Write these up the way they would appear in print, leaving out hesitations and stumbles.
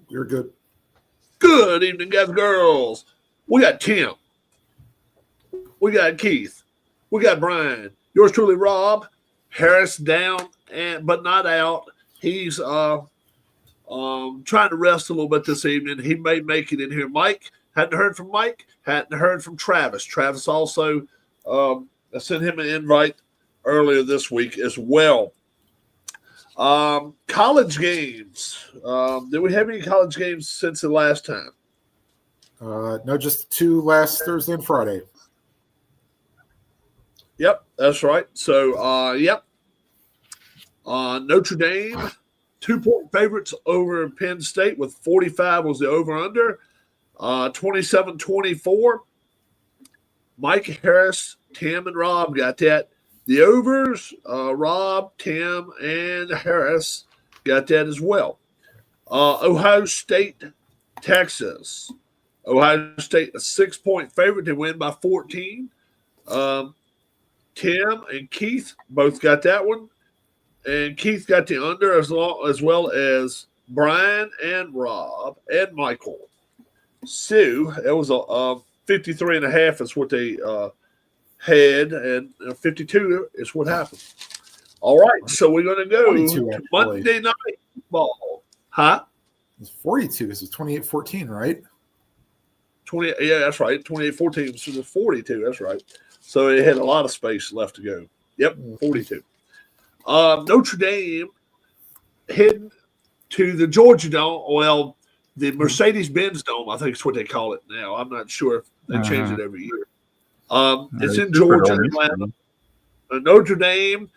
You're good. Good evening, guys and girls. We got Tim. We got Keith. We got Brian. Yours truly, Rob. Harris down but not out. He's trying to rest a little bit this evening. He may make it in here. Mike, hadn't heard from Mike. Hadn't heard from Travis. Travis also I sent him an invite earlier this week as well. College games. Did we have any college games since the last time? No, just 2 last Thursday and Friday. Yep, that's right. So, Notre Dame, 2-point favorites over Penn State with 45 was the over-under. 27-24. Mike, Harris, Tim, and Rob got that. The overs, Rob, Tim, and Harris got that as well. Ohio State, Texas. Ohio State, a 6-point favorite. They win by 14. Tim and Keith both got that one. And Keith got the under as well as Brian and Rob and Michael. So it was a 53.5 is what they had, and 52 is what happened. All right, so we're going to go to Monday Night Football. Huh? It's 42 because it's 28-14, right? 20. Yeah, that's right. 28-14. So it's 42. That's right. So it had a lot of space left to go. Yep, 42. Notre Dame heading to the Georgia Dome. Well, the Mercedes-Benz Dome, I think is what they call it now. I'm not sure if they change it every year. It's in Georgia, Atlanta. Notre Dame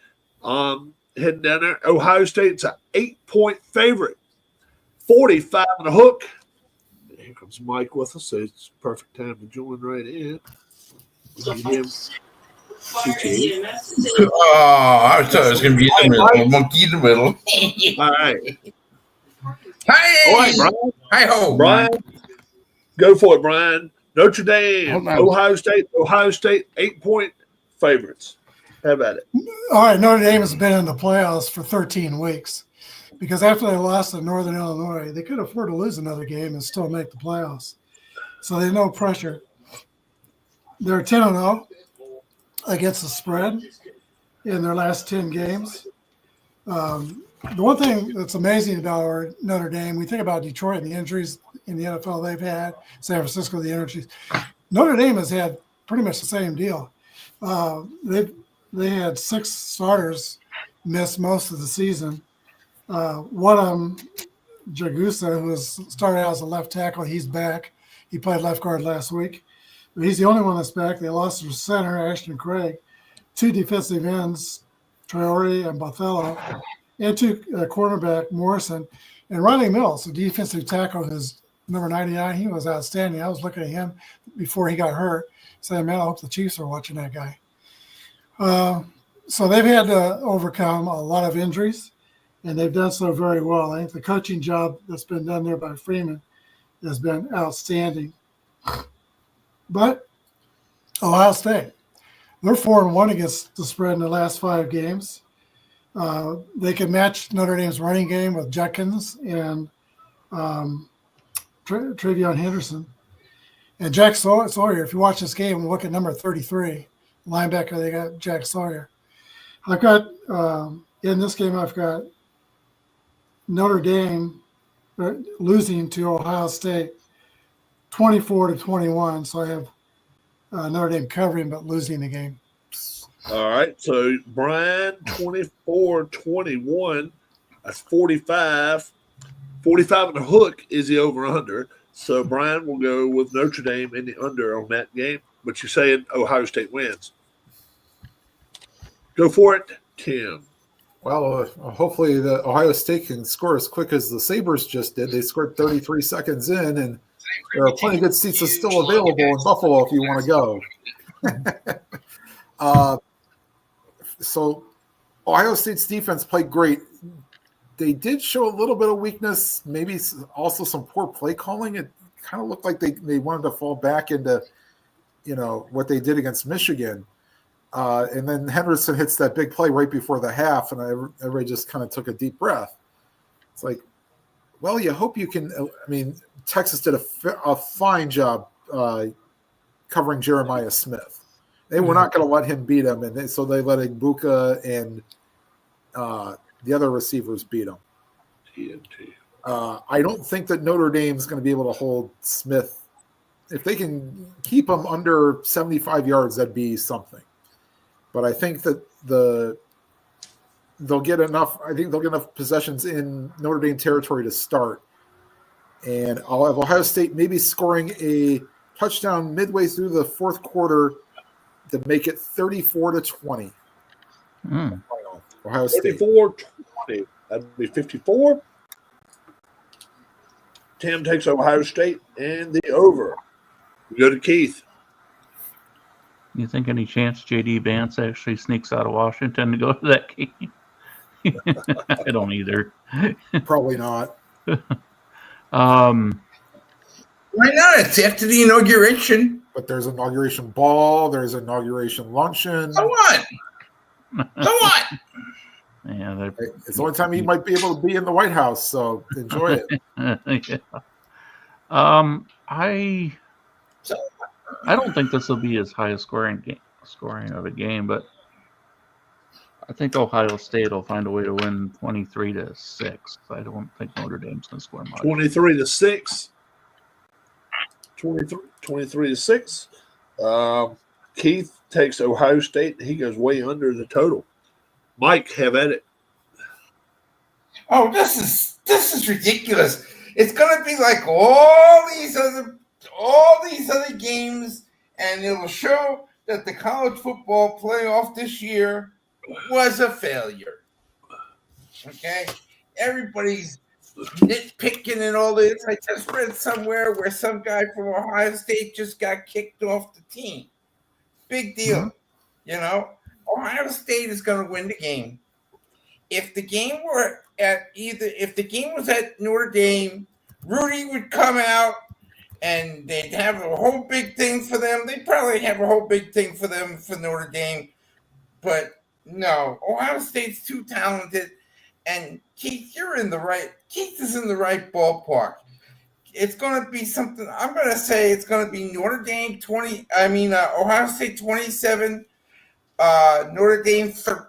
heading down there. Ohio State's an 8-point favorite. 45 and a hook. Here comes Mike with us, so it's perfect time to join right in. I thought it was going to be in the middle, a monkey in the middle. All right. Hey! All right, Brian. Hi ho, Brian. Go for it, Brian. Notre Dame, Ohio State, 8-point favorites. How about it? All right, Notre Dame has been in the playoffs for 13 weeks because after they lost to Northern Illinois, they could afford to lose another game and still make the playoffs. So they have no pressure. They're 10-0 against the spread in their last 10 games. The one thing that's amazing about Notre Dame, we think about Detroit and the injuries in the NFL they've had, San Francisco, the injuries. Notre Dame has had pretty much the same deal. They had 6 starters miss most of the season. One of them, Jagusa, who started out as a left tackle, he's back. He played left guard last week. But he's the only one that's back. They lost their center, Ashton Craig, 2 defensive ends, Traore and Bothello, and 2 cornerback, Morrison, and Ronnie Mills, the defensive tackle, who's number 99. He was outstanding. I was looking at him before he got hurt, saying, man, I hope the Chiefs are watching that guy. So they've had to overcome a lot of injuries, and they've done so very well. I think the coaching job that's been done there by Freeman has been outstanding. But Ohio State, they're 4-1 against the spread in the last 5 games. They can match Notre Dame's running game with Judkins and Travion Henderson. And Jack Sawyer, if you watch this game, look at number 33, linebacker, they got Jack Sawyer. I've got, in this game, I've got Notre Dame losing to Ohio State 24-21. So I have Notre Dame covering but losing the game. All right. So Brian, 24-21. That's 45. 45 and a hook is the over-under. So Brian will go with Notre Dame in the under on that game. But you're saying Ohio State wins. Go for it, Tim. Well, hopefully the Ohio State can score as quick as the Sabres just did. They scored 33 seconds in, and there are plenty of good seats still available in Buffalo if you want to go. So Ohio State's defense played great. They did show a little bit of weakness, maybe also some poor play calling. It kind of looked like they wanted to fall back into, what they did against Michigan. And then Henderson hits that big play right before the half, and everybody just kind of took a deep breath. It's like, Well, you hope you can. I mean, Texas did a fine job covering Jeremiah Smith. They were not going to let him beat him, and so they let Igbuka and the other receivers beat him. TNT. I don't think that Notre Dame's going to be able to hold Smith. If they can keep him under 75 yards, that'd be something. But I think that they'll get enough. I think they'll get enough possessions in Notre Dame territory to start. And I'll have Ohio State maybe scoring a touchdown midway through the fourth quarter to make it 34-20. Final. Ohio State. 34-20. That'd be 54. Tim takes Ohio State and the over. We go to Keith. You think any chance J.D. Vance actually sneaks out of Washington to go to that game? I don't either. Probably not. Why not? It's after the inauguration. But there's inauguration ball. There's inauguration luncheon. So what? So what? Yeah, It's the only time he might be able to be in the White House, so enjoy it. yeah. I don't think this will be as high a scoring of a game, but I think Ohio State will find a way to win 23-6. I don't think Notre Dame's going to score much. 23-6. 23-6. Keith takes Ohio State. He goes way under the total. Mike, have at it. Oh, this is ridiculous. It's gonna be like all these other games, and it'll show that the college football playoff this year was a failure. Okay? Everybody's nitpicking and all this. I just read somewhere where some guy from Ohio State just got kicked off the team. Big deal. You know, Ohio State is going to win the game. If the game was at Notre Dame, Rudy would come out and they'd have a whole big thing for them. They'd probably have a whole big thing for them for Notre Dame. But no, Ohio State's too talented. And Keith, Keith is in the right ballpark. It's going to be something. I'm going to say it's going to be Ohio State 27, Notre Dame 13.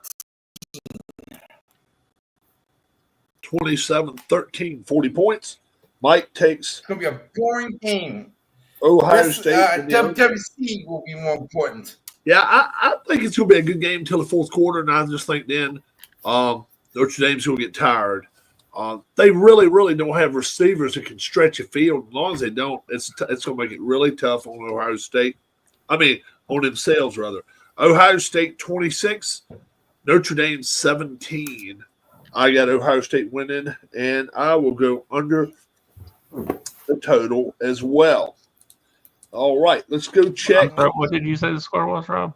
27-13, 40 points. Mike takes. It's going to be a boring game. Ohio State. WWC will be more important. Yeah, I think it's going to be a good game until the fourth quarter, and I just think then Notre Dame's going to get tired. They really, really don't have receivers that can stretch a field. As long as they don't, it's going to make it really tough on Ohio State. On themselves, rather. Ohio State 26, Notre Dame 17. I got Ohio State winning, and I will go under the total as well. All right, let's go check. What did you say the score was, Rob?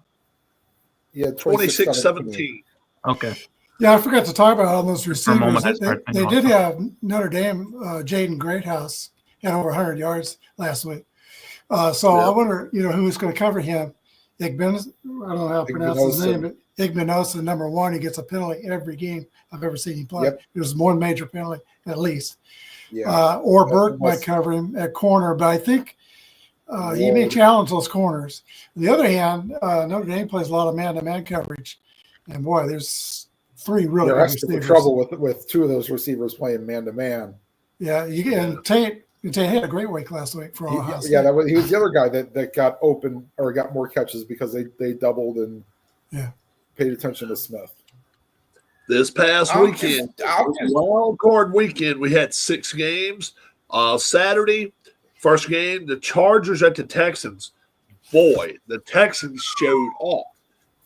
Yeah, 26-17. Okay. Yeah, I forgot to talk about all those receivers. They did have Notre Dame, Jaden Greathouse, had over 100 yards last week. I wonder, who's going to cover him. I don't know how to pronounce his name, but Igbinosa, number one, he gets a penalty every game I've ever seen him play. Yep. There's one major penalty at least. Yeah. Or Burke might cover him at corner, but I think he may challenge those corners. On the other hand, Notre Dame plays a lot of man-to-man coverage, and boy, there's three really good receivers. Trouble with two of those receivers playing man-to-man. Yeah, Tate had a great week last week for Ohio State. Yeah, he was the other guy that got open or got more catches because they doubled and paid attention to Smith. This past weekend, wild card weekend, we had 6 games. Saturday, first game, the Chargers at the Texans. Boy, the Texans showed off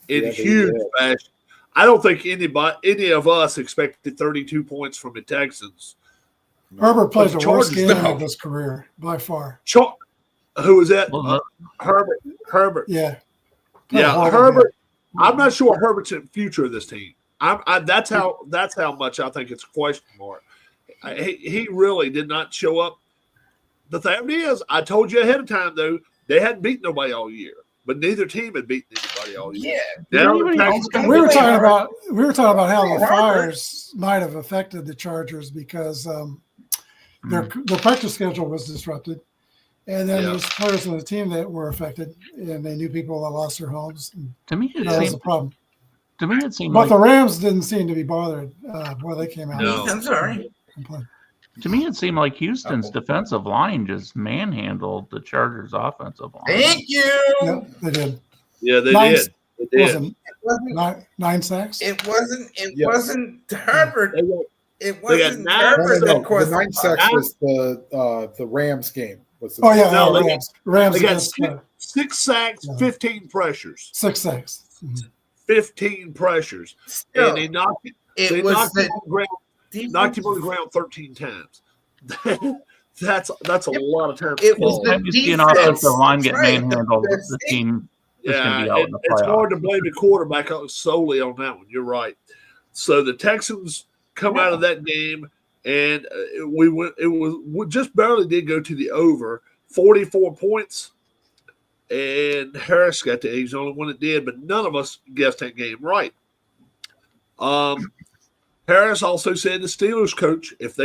in huge fashion. I don't think any of us expected 32 points from the Texans. Herbert plays the worst game of his career by far. Who was that? Herbert. Yeah. Herbert. I'm not sure Herbert's in the future of this team. That's how much I think it's a question mark. He really did not show up. The thing is, I told you ahead of time though, they hadn't beaten nobody all year, but neither team had beaten anybody all year. Yeah. We were talking about how the fires might have affected the Chargers because Their practice schedule was disrupted. And then Yeah. there's players on the team that were affected, and they knew people that lost their homes. And To me, that was a problem. it seemed But like the Rams didn't seem to be bothered. Boy, they came out. No. I'm sorry. Houston's defensive line just manhandled the Chargers' offensive line. Thank you. Yeah, they did. Yeah, they Nine- did. They did. Wasn't nine sacks? It wasn't. It Yeah. wasn't Herbert. They got- It They got wasn't nine- Herbert that The caused 9 sacks nine- was the Rams game. Was the Oh yeah, No, they Rams. Rams They got against six sacks, Yeah. 15 pressures. 6 sacks. Mhm. 15 pressures. Still, And they knocked him it was on the the ground. Knocked him on the ground 13 times. that's a lot of times. It was called. the Anytime you see an defense. offensive line get Right. manhandled, That's the it. team is going to be out in the it's hard playoffs. to blame the quarterback solely on that one. You're right. So the Texans come out of that game, and we went. We just barely did go to the over, 44 points, and Harris got the he's the only one that did, but none of us guessed that game right. Harris also said the Steelers coach, if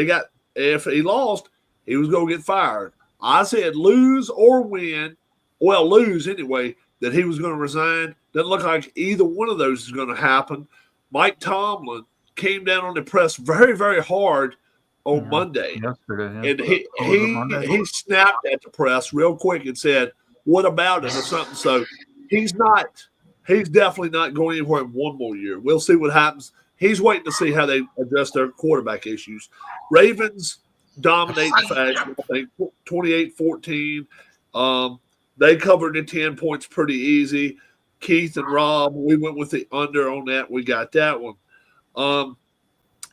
he lost, he was going to get fired. I said lose or win, well, lose anyway, that he was going to resign. Doesn't look like either one of those is going to happen. Mike Tomlin came down on the press very, very hard on Monday. Yesterday, yeah. And Monday? he snapped at the press real quick and said, what about it or something. So he's definitely not going anywhere in one more year. We'll see what happens. He's waiting to see how they address their quarterback issues. Ravens dominate the fashion, I think, 28-14. They covered the 10 points pretty easy. Keith and Rob, we went with the under on that. We got that one.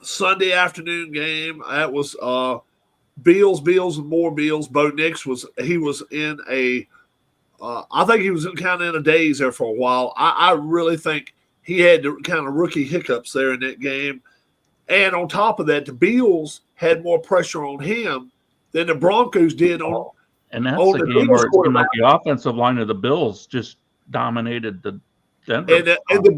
Sunday afternoon game, that was Beals, and more Beals. Bo Nix was in a I think he was kind of in a daze there for a while. I really think he had the kind of rookie hiccups there in that game. And on top of that, the Beals had more pressure on him than the Broncos did on. And that's Oh, the the game Eagles where it seemed like the offensive line of the Bills just dominated the Denver. And the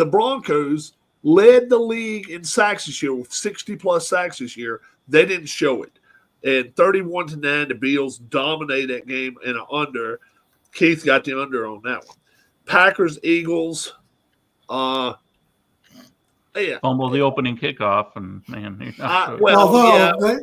Broncos led the league in sacks this year with 60-plus sacks this year. They didn't show it. And 31-9, the Bills dominated that game in an under. Keith got the under on that one. Packers, Eagles. Yeah. Fumble the opening kickoff, and man,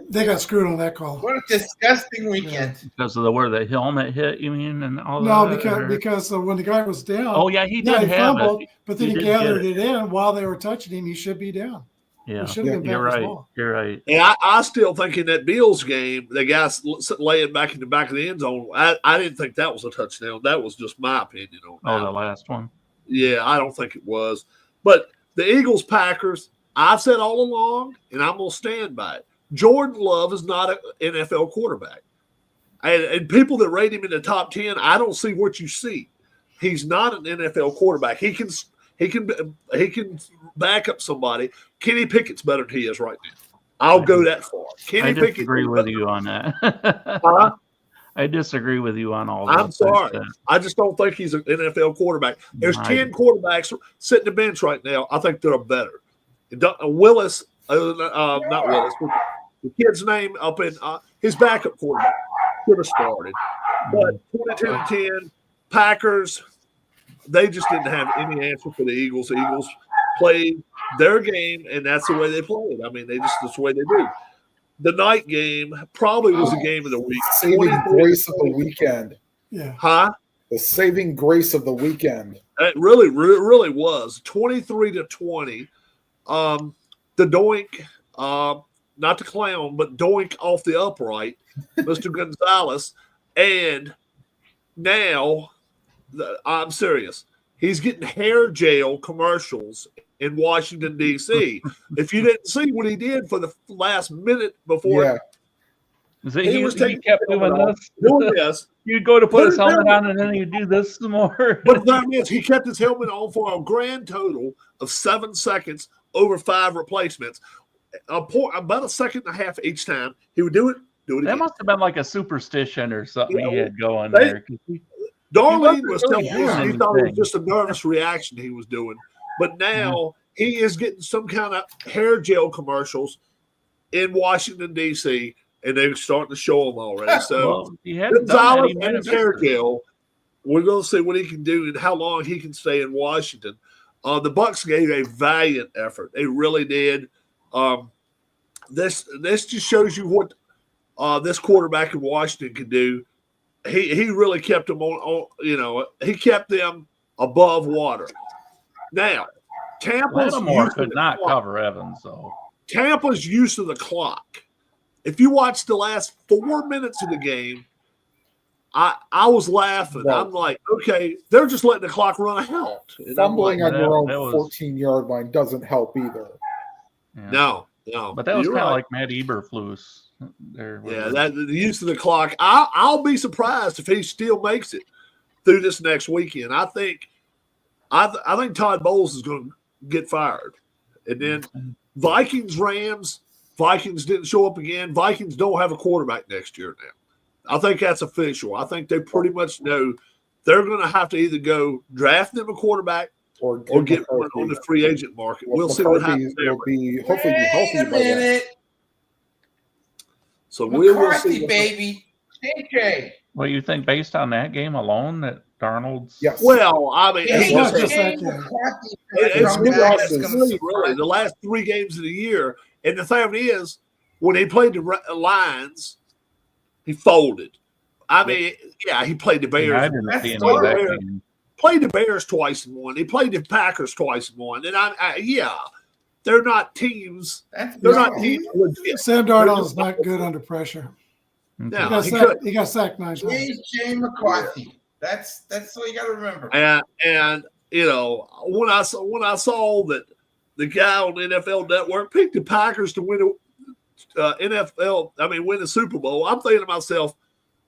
They got screwed on that call. What a disgusting weekend. because of where the helmet hit, you mean, and all No, that. because when the guy was down. Oh yeah, he did have fumbled, it. but then he did gathered get it in while they were touching him. He should be down. Yeah, He should have been you're back as right. well. You're right. And I still think in that Bills game, the guy laying back in the back of the end zone, I didn't think that was a touchdown. That was just my opinion on that. Oh, the last one. Yeah, I don't think it was. But the Eagles, Packers, I've said all along, and I'm going to stand by it. Jordan Love is not an NFL quarterback. And people that rate him in the top 10, I don't see what you see. He's not an NFL quarterback. He can back up somebody. Kenny Pickett's better than he is right now. I'll go that far. I disagree with you on that. Huh? I disagree with you on all that. I'm sorry. I just don't think he's an NFL quarterback. There's 10 quarterbacks sitting the bench right now. I think they're better. Willis, not Willis, but the kid's name up in his backup quarterback could have started. But 22-10, Packers, they just didn't have any answer for the Eagles. The Eagles played their game, and that's the way they played. I mean, that's the way they do. The night game probably was the game of the week. Saving grace of the weekend. Yeah. Huh? The saving grace of the weekend. It really was. 23-20. The doink, not the clown, but doink off the upright, Mr. Gonzalez. And now, I'm serious. He's getting hair gel commercials in Washington, D.C. If you didn't see what he did for the last minute before, He kept doing this. You'd go to put his helmet on, and then you'd do this some more. But the thing is, he kept his helmet on for a grand total of 7 seconds over 5 replacements. About a second and a half each time. He would do it again. That must have been like a superstition or something he had going there. Darlene was telling me doing he thought it was anything. just a nervous reaction he was doing. But now he is getting some kind of hair gel commercials in Washington, D.C., and they're starting to show them already. So Well, he hadn't done that. Gonzalez He might and have missed it. Cargill, we're going to see what he can do and how long he can stay in Washington. The Bucks gave a valiant effort. They really did. This just shows you what this quarterback in Washington can do. He really kept them on, he kept them above water. Now, Tampa's Lattimore use of could the not clock. cover Evans, though. Tampa's use of the clock. If you watch the last 4 minutes of the game, I was laughing. Right. I'm like, okay, they're just letting the clock run out. And I'm Fumbling like, on your own that was- 14-yard line doesn't help either. Yeah. no. But that was You're kind of right. like Matt Eberflus. There, Yeah, the use of the clock. I'll be surprised if he still makes it through this next weekend. I think Todd Bowles is going to get fired, and then Vikings Rams. Vikings didn't show up again. Vikings don't have a quarterback next year now. I think that's official. I think they pretty much know they're going to have to either go draft them a quarterback or get one on the free agent market. We'll see what happens there. Will be hopefully be healthy Wait a by then. minute. So we will McCarthy, see. baby. JJ. Well, you think based on that game alone that Darnold's Yes. Well, I mean, It's he not just just had, that game. it's Come back, it's really the last 3 games of the year. And the thing is, when he played the Lions, he folded. I mean, yeah, he played the Bears. I didn't That's see any still of that there. game. Played the Bears twice and won. He played the Packers twice and won. And they're not teams. They're not teams legit. Sam Darnold is not good under pressure. Yeah, He got sacked 9 times. JJ McCarthy. That's all you got to remember. And when I saw that the guy on the NFL Network picked the Packers to win win the Super Bowl, I'm thinking to myself,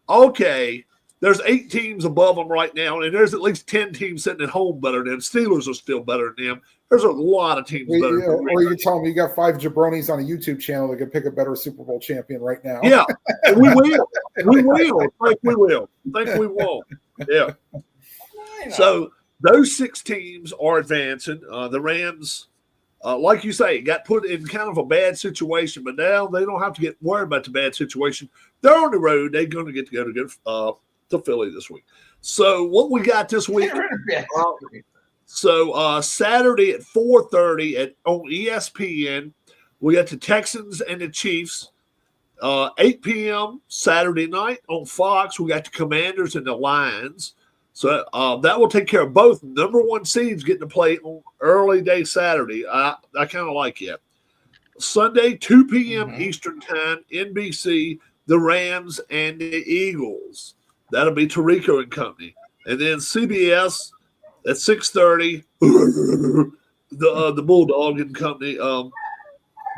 okay, there's 8 teams above them right now, and there's at least 10 teams sitting at home better than them. Steelers are still better than them. There's a lot of teams better than them. Or you can tell them you got 5 jabronis on a YouTube channel that can pick a better Super Bowl champion right now. Yeah, and we will. We will. I think we will. I think we won't. Yeah. So those 6 teams are advancing. The Rams, like you say, got put in kind of a bad situation, but now they don't have to get worried about the bad situation. They're on the road. They're going to get to go to Philly this week. So what we got this week? So Saturday at 4:30 on ESPN, we got the Texans and the Chiefs. 8 p.m. Saturday night on Fox, we got the Commanders and the Lions. So that will take care of both number 1 seeds getting to play on early day Saturday. I kind of like it. Sunday, 2 p.m. Eastern Time, NBC, the Rams and the Eagles. That'll be Tirico and company. And then CBS at 6:30, the Bulldog and company,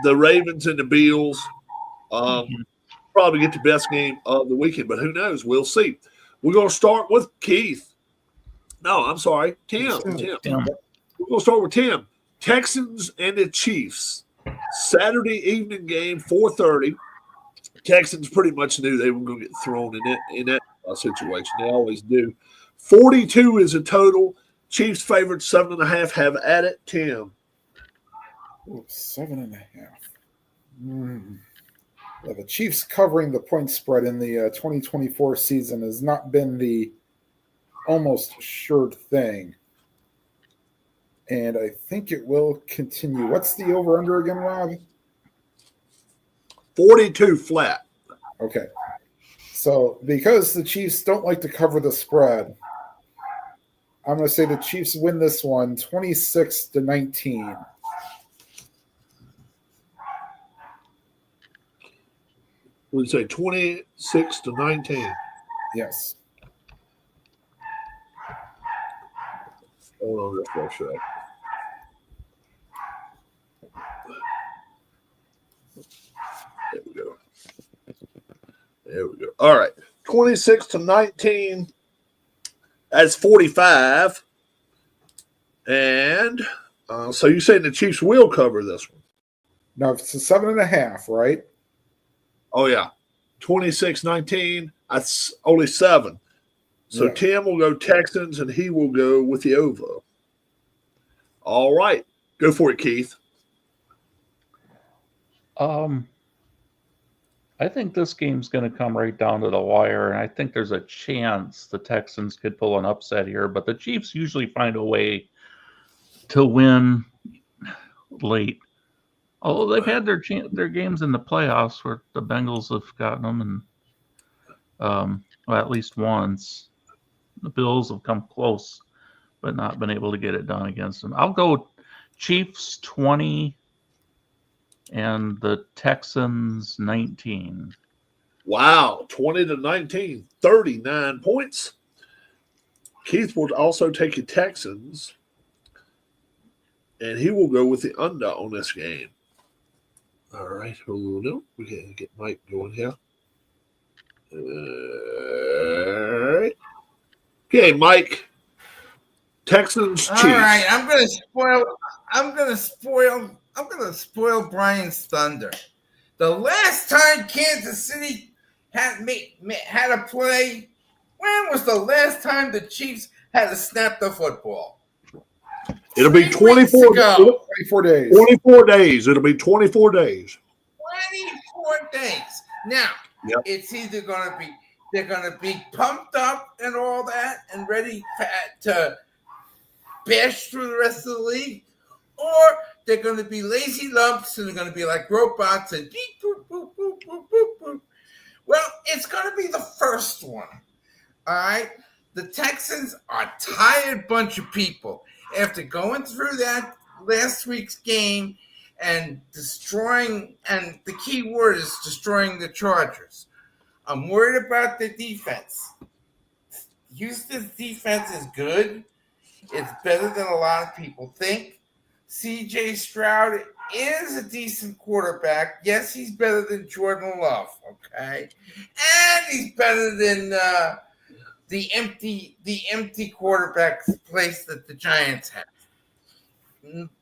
the Ravens and the Bills. Probably get the best game of the weekend, but who knows? We'll see. We're going to start with Keith. No, I'm sorry, Tim. We're going to start with Tim. Texans and the Chiefs. Saturday evening game, 4:30. Texans pretty much knew they were going to get thrown in that situation. They always do. 42 is a total. Chiefs favored 7.5. Have at it, Tim. 7.5. Yeah, the Chiefs covering the point spread in the 2024 season has not been the almost sure thing. And I think it will continue. What's the over-under again, Rob? 42 flat. Okay. So because the Chiefs don't like to cover the spread, I'm going to say the Chiefs win this one 26-19. We'd say 26-19. Yes. Hold on, refresh that. There we go. There we go. All right. 26-19. That's 45. And so you're saying the Chiefs will cover this one? Now, it's a 7.5, right? Oh, yeah. 26-19. That's only 7. So Yeah. Tim will go Texans, and he will go with the over. All right. Go for it, Keith. I think this game's going to come right down to the wire, and I think there's a chance the Texans could pull an upset here, but the Chiefs usually find a way to win late. Although they've had their games in the playoffs where the Bengals have gotten them, and well, at least once. The Bills have come close, but not been able to get it done against them. I'll go Chiefs 20 and the Texans 19. Wow, 20-19, 39 points. Keith will also take the Texans, and he will go with the under on this game. All right, hold on. We can get Mike going here. All right. Okay, Mike. Texans, Chiefs. All right, I'm gonna spoil Brian's thunder. The last time Kansas City had a play, when was the last time the Chiefs had to snap the football? It'll be 24 days. 24 days. It'll be 24 days. 24 days. Now, It's either they're gonna be pumped up and all that and ready to bash through the rest of the league, or they're going to be lazy lumps and they're going to be like robots and beep, boop, boop, boop, boop, boop, boop. Well, it's going to be the first one. All right. The Texans are a tired bunch of people after going through that last week's game and destroying, and the key word is destroying the Chargers. I'm worried about the defense. Houston's defense is good. It's better than a lot of people think. C.J. Stroud is a decent quarterback. Yes, he's better than Jordan Love, okay? And he's better than the empty quarterback place that the Giants have.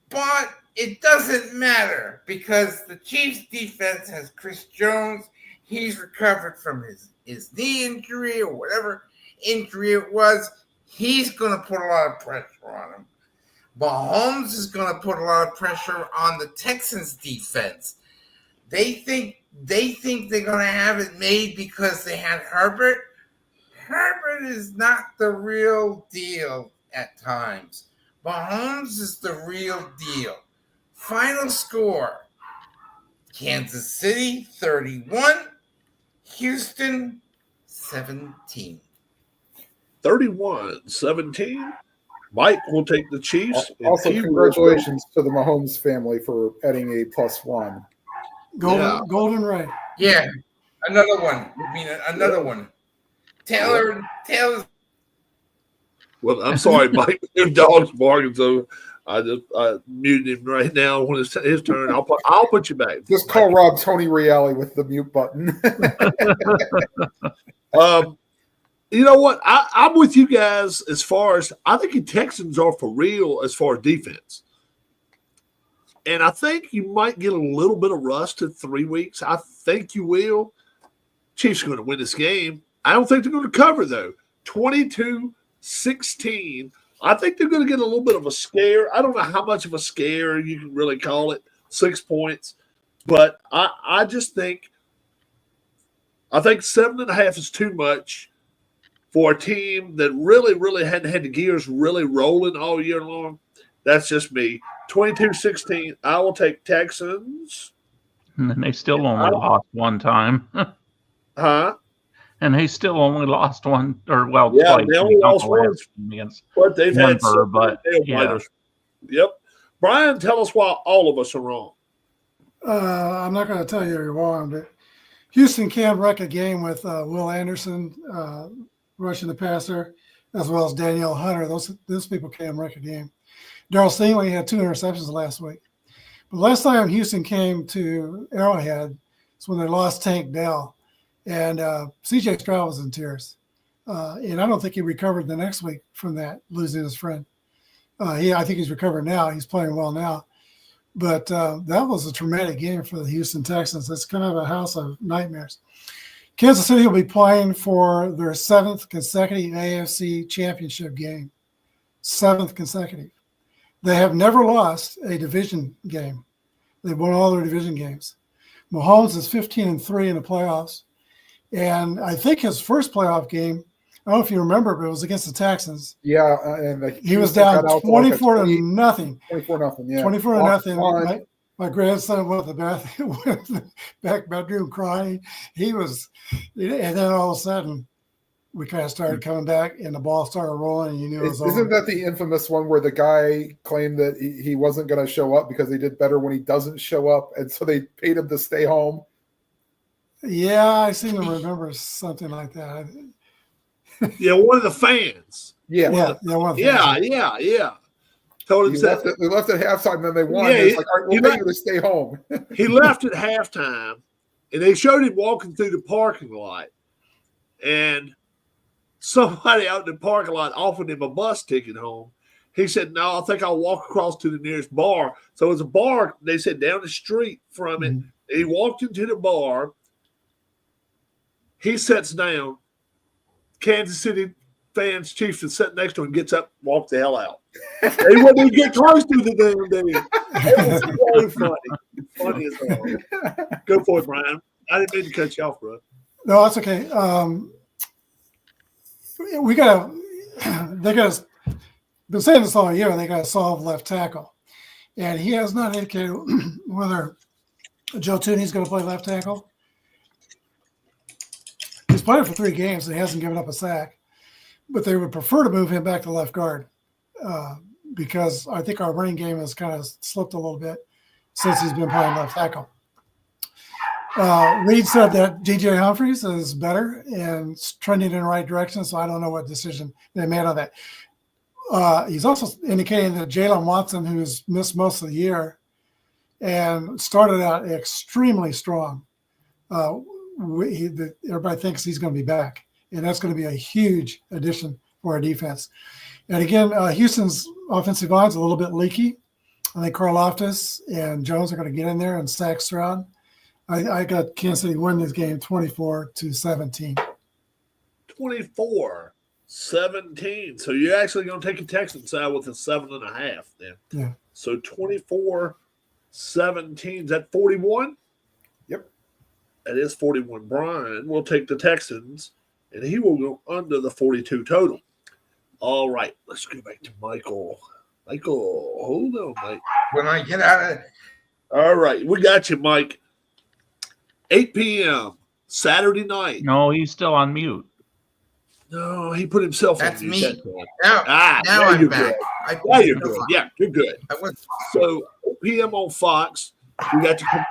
But it doesn't matter because the Chiefs' defense has Chris Jones. He's recovered from his knee injury or whatever injury it was. He's going to put a lot of pressure on him. Mahomes is going to put a lot of pressure on the Texans' defense. They think they're going to have it made because they had Herbert. Herbert is not the real deal at times. Mahomes is the real deal. Final score: Kansas City 31, Houston 17. 31-17. Mike will take the Chiefs. Also, congratulations to the Mahomes family for adding a +1. Golden Ray. Yeah, another one. I mean, another one. Taylor. Well, I'm sorry, Mike. Your dog's barking, so I muted him right now when it's his turn. I'll put you back. Just call Rob Tony Reale with the mute button. You know what? I'm with you guys as far as I think the Texans are for real as far as defense. And I think you might get a little bit of rust in 3 weeks. I think you will. Chiefs are going to win this game. I don't think they're going to cover, though. 22-16. I think they're going to get a little bit of a scare. I don't know how much of a scare you can really call it, 6 points. But I just think 7.5 is too much for a team that really, really hadn't had the gears really rolling all year long. That's just me. 22-16. I will take Texans. And then they still only lost one time. Huh? And they still only lost one, or twice. They only lost one against but they've Denver, had Yep. Brian, tell us why all of us are wrong. I'm not going to tell you you're wrong, but Houston can wreck a game with Will Anderson rushing the passer, as well as Danielle Hunter. Those people can wreck a game. Darryl Stingley had 2 interceptions last week. But last time Houston came to Arrowhead is when they lost Tank Dell. And C.J. Stroud was in tears. And I don't think he recovered the next week from that, losing his friend. I think he's recovered now. He's playing well now. But that was a traumatic game for the Houston Texans. It's kind of a house of nightmares. Kansas City will be playing for their 7th consecutive AFC championship game. 7th consecutive. They have never lost a division game. They've won all their division games. Mahomes is 15-3 in the playoffs. And I think his first playoff game, I don't know if you remember, but it was against the Texans. Yeah, and He was down got out to 24 like a to nothing. 24-0, yeah. 24 to nothing. Fun. My grandson went to the back bedroom crying. He was, and then all of a sudden, we kind of started coming back, and the ball started rolling, and you knew it was over. Isn't that the infamous one where the guy claimed that he wasn't going to show up because he did better when he doesn't show up, and so they paid him to stay home? Yeah, I seem to remember something like that. Yeah, one of the fans. Yeah. Yeah. Told him they left at halftime, and then they won. Yeah, It's like, all right, we'll pay you to stay home. He left at halftime, and they showed him walking through the parking lot, and somebody out in the parking lot offered him a bus ticket home. He said, no, I think I'll walk across to the nearest bar. So it was a bar, they said, down the street from it. Mm-hmm. He walked into the bar. He sits down. Kansas City fans, Chiefs is sitting next to him, gets up, walks the hell out. They wouldn't even get close to the damn thing. It was so funny. Funny as hell. Go for it, Brian. I didn't mean to cut you off, bro. No, that's okay. Been saying this all year, they got to solve left tackle. And he has not indicated whether Joe Tooney's going to play left tackle. He's played for 3 games and he hasn't given up a sack. But they would prefer to move him back to left guard because I think our running game has kind of slipped a little bit since he's been playing left tackle. Reed said that DJ Humphries is better and trending in the right direction, so I don't know what decision they made on that. He's also indicating that Jalen Watson, who's missed most of the year and started out extremely strong, everybody thinks he's going to be back, and that's going to be a huge addition for our defense. And again, Houston's offensive line is a little bit leaky. I think Karlaftis and Jones are going to get in there and sack Stroud. I got Kansas City win this game 24-17. 24-17. So you're actually going to take a Texan side with a 7.5 then. Yeah. So 24-17. Is that 41? Yep. That is 41. Brian will take the Texans, and he will go under the 42 total. All right. Let's go back to Michael. Michael, hold on, Mike. When I get out of it. All right. We got you, Mike. 8 p.m. Saturday night. No, he's still on mute. No, he put himself That's on mute. me. Now I'm back. Yeah, you're good. Yeah, you're good. So 8 p.m. on Fox, we got to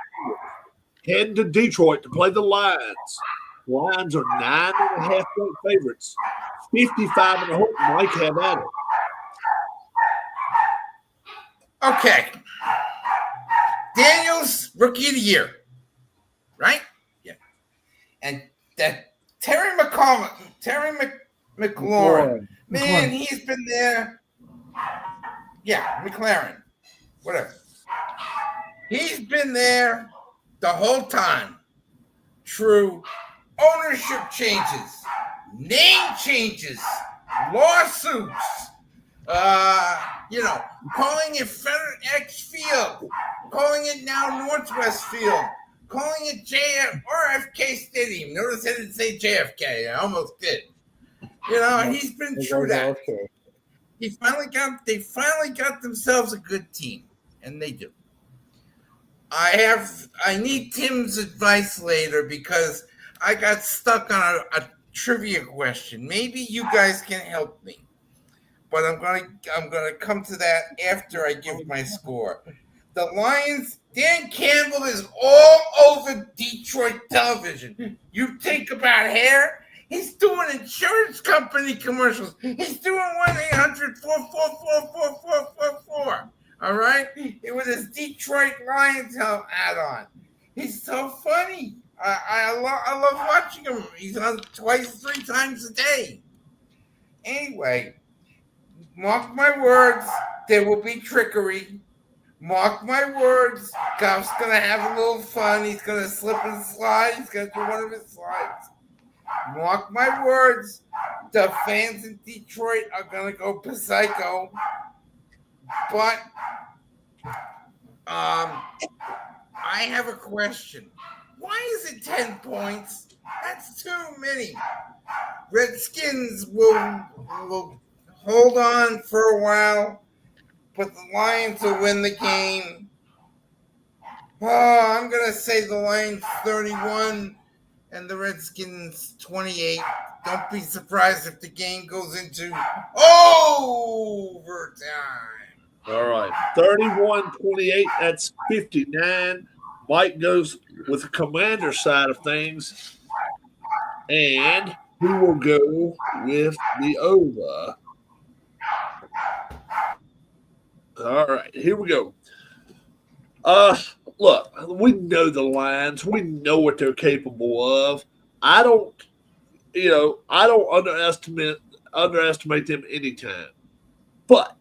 head to Detroit to play the Lions. Lions are 9.5 point favorites. 55.5. Mike, have at it. Okay. Daniels, rookie of the year. Right? Yeah. And that Terry McLaurin, man, he's been there. Yeah, McLaren. Whatever. He's been there the whole time. True. Ownership changes, name changes, lawsuits, calling it FedEx Field, calling it now Northwest Field, calling it RFK Stadium. Notice I didn't say JFK. I almost did. He's been through that. They finally got themselves a good team, and they do. I need Tim's advice later because I got stuck on a trivia question. Maybe you guys can help me, but I'm gonna come to that after I give my score. The Lions. Dan Campbell is all over Detroit television. You think about hair? He's doing insurance company commercials. He's doing 1-800-444-4444. All right? With his Detroit Lions hat on. He's so funny. I love watching him. He's on 3 times a day. Anyway, mark my words, there will be trickery. Mark my words, Goff's going to have a little fun. He's going to slip and slide. He's going to do one of his slides. Mark my words, the fans in Detroit are going to go psycho. But I have a question. Why is it 10 points? That's too many. Redskins will hold on for a while, but the Lions will win the game. Oh, I'm going to say the Lions 31 and the Redskins 28. Don't be surprised if the game goes into overtime. All right. 31-28. That's 59. Mike goes with the Commander side of things. And he will go with the over. All right. Here we go. Look, we know the Lions. We know what they're capable of. I don't underestimate them anytime. But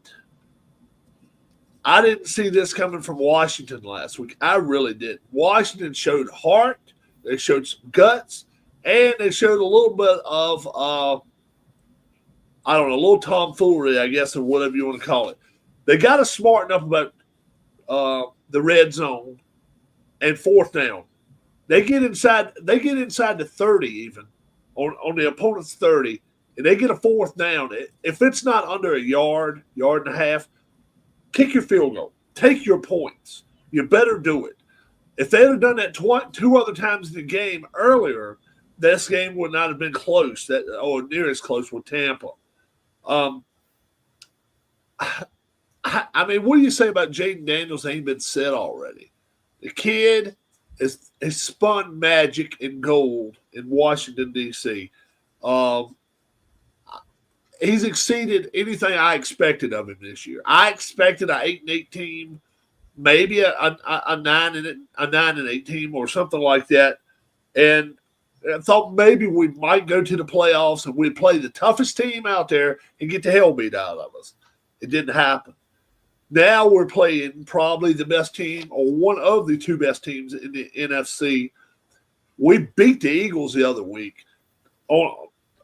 I didn't see this coming from Washington last week. I really did. Washington showed heart, they showed some guts, and they showed a little bit of a little tomfoolery, I guess, or whatever you want to call it. They got to smarten up about the red zone and fourth down. They get inside the 30 even on the opponent's 30, and they get a fourth down. If it's not under a yard and a half, kick your field goal. Take your points. You better do it. If they had done that two other times in the game earlier, this game would not have been close, or near as close with Tampa. I mean, what do you say about Jaden Daniels? Ain't been said already. The kid has spun magic and gold in Washington, D.C. He's exceeded anything I expected of him this year. I expected an 8-8 team, maybe a 9-8 team or something like that, and I thought maybe we might go to the playoffs and we'd play the toughest team out there and get the hell beat out of us. It didn't happen. Now we're playing probably the best team or one of the two best teams in the NFC. We beat the Eagles the other week.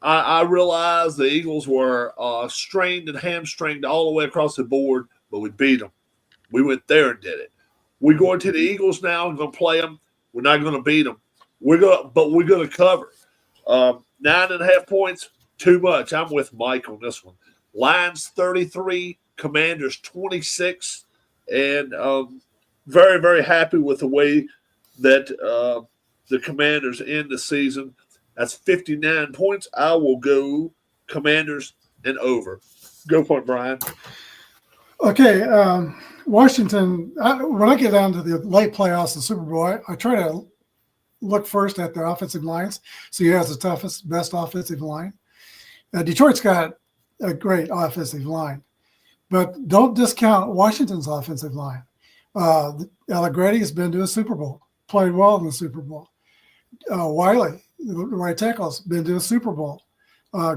I realized the Eagles were strained and hamstringed all the way across the board, but we beat them. We went there and did it. We're going to the Eagles now and going to play them. We're not going to beat them. We're going to cover. 9.5 points, too much. I'm with Mike on this one. Lions 33, Commanders 26, and very, very happy with the way that the Commanders end the season. That's 59 points. I will go Commanders and over. Go for it, Brian. Okay, Washington, when I get down to the late playoffs and Super Bowl, I try to look first at their offensive lines. So he has the toughest, best offensive line. Detroit's got a great offensive line. But don't discount Washington's offensive line. Allegretti has been to a Super Bowl, played well in the Super Bowl. Wiley, the right tackle, has been to a Super Bowl.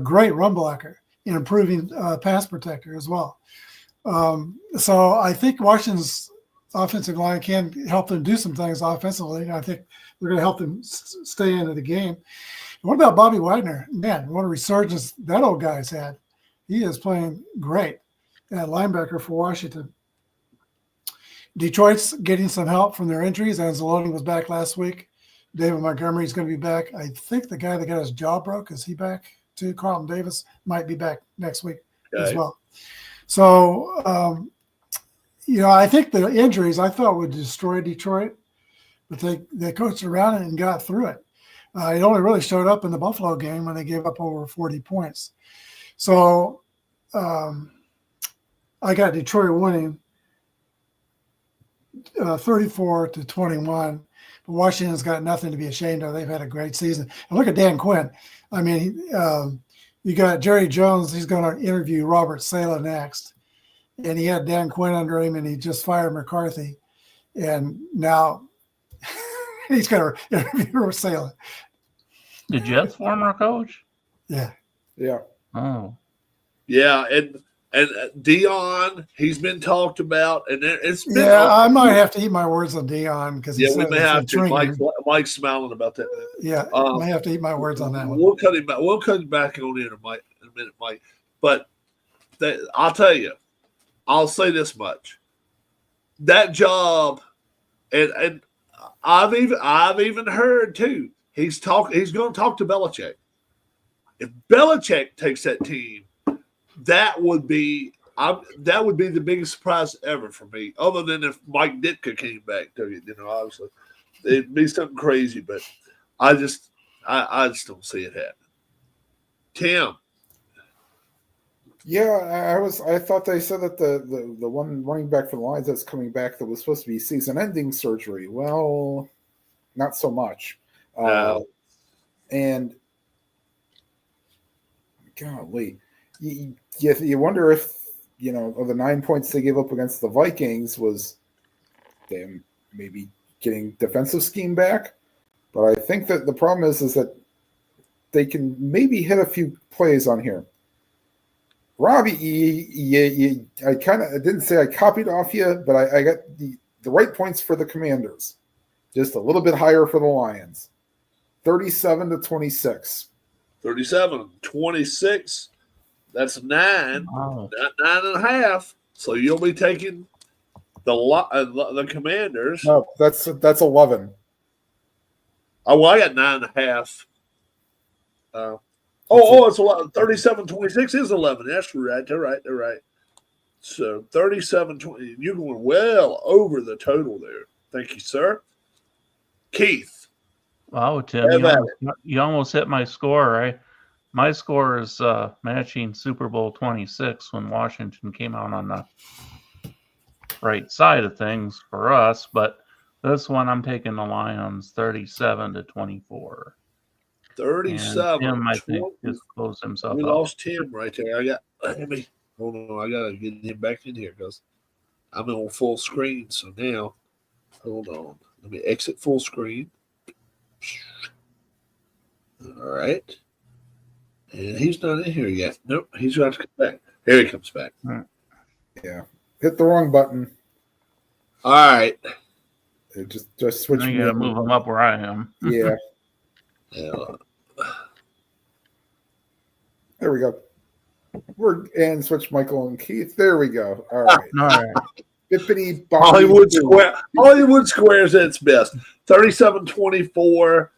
Great run blocker and improving pass protector as well. So I think Washington's offensive line can help them do some things offensively. I think they're going to help them stay into the game. What about Bobby Wagner? Man, what a resurgence that old guy's had. He is playing great at linebacker for Washington. Detroit's getting some help from their injuries. Anzalone was back last week. David Montgomery's going to be back. I think the guy that got his jaw broke, is he back too? Carlton Davis might be back next week as well. So, I think the injuries I thought would destroy Detroit, but they coached around it and got through it. It only really showed up in the Buffalo game when they gave up over 40 points. So I got Detroit winning 34-21. But Washington's got nothing to be ashamed of. They've had a great season. And look at Dan Quinn. I mean, you got Jerry Jones. He's going to interview Robert Saleh next. And he had Dan Quinn under him, and he just fired McCarthy. And now he's going to interview Saleh. The Jets' former coach? Yeah. Yeah. Oh. Yeah, and Dion, he's been talked about, and it's been. Yeah, I might have to eat my words on Dion because we may have to. Mike's smiling about that. Yeah, I may have to eat my words on that one. We'll cut him back. We'll cut him back on in a minute, Mike. But I'll tell you, I'll say this much: that job, and I've even heard too. He's going to talk to Belichick. If Belichick takes that team, that would be the biggest surprise ever for me. Other than if Mike Ditka came back to it, obviously it'd be something crazy. But I just don't see it happening. Tim. Yeah, I thought they said that the one running back for the Lions that's coming back that was supposed to be season-ending surgery. Well, not so much. No. And golly, you wonder if of the 9 points they gave up against the Vikings was them maybe getting defensive scheme back. But I think that the problem is that they can maybe hit a few plays on here. Robbie, I didn't say I copied off you, but I got the right points for the Commanders. Just a little bit higher for the Lions. 37-26. 37-26. That's 9. Wow. Not 9.5. So you'll be taking the Commanders. No, that's 11. Oh, well, I got 9.5. It's 11. 37-26 is 11. That's right. They're right. So 37-20. You're going well over the total there. Thank you, sir. Keith. Wow, Tim, you almost hit my score, right? My score is matching Super Bowl 26 when Washington came out on the right side of things for us, but this one I'm taking the Lions 37-24. 37. And Tim, I think, just closed himself We up. lost Tim right there. Hold on. I got to get him back in here because I'm on full screen. So now, hold on. Let me exit full screen. All right. And he's not in here yet. Nope. He's got to come back. Here he comes back. Yeah. Hit the wrong button. All right. Just switch. Now you got to move him up where I am. Yeah. Yeah. There we go. And switch Michael and Keith. There we go. All right. All right. Bippity Hollywood Squares at its best. 37-24.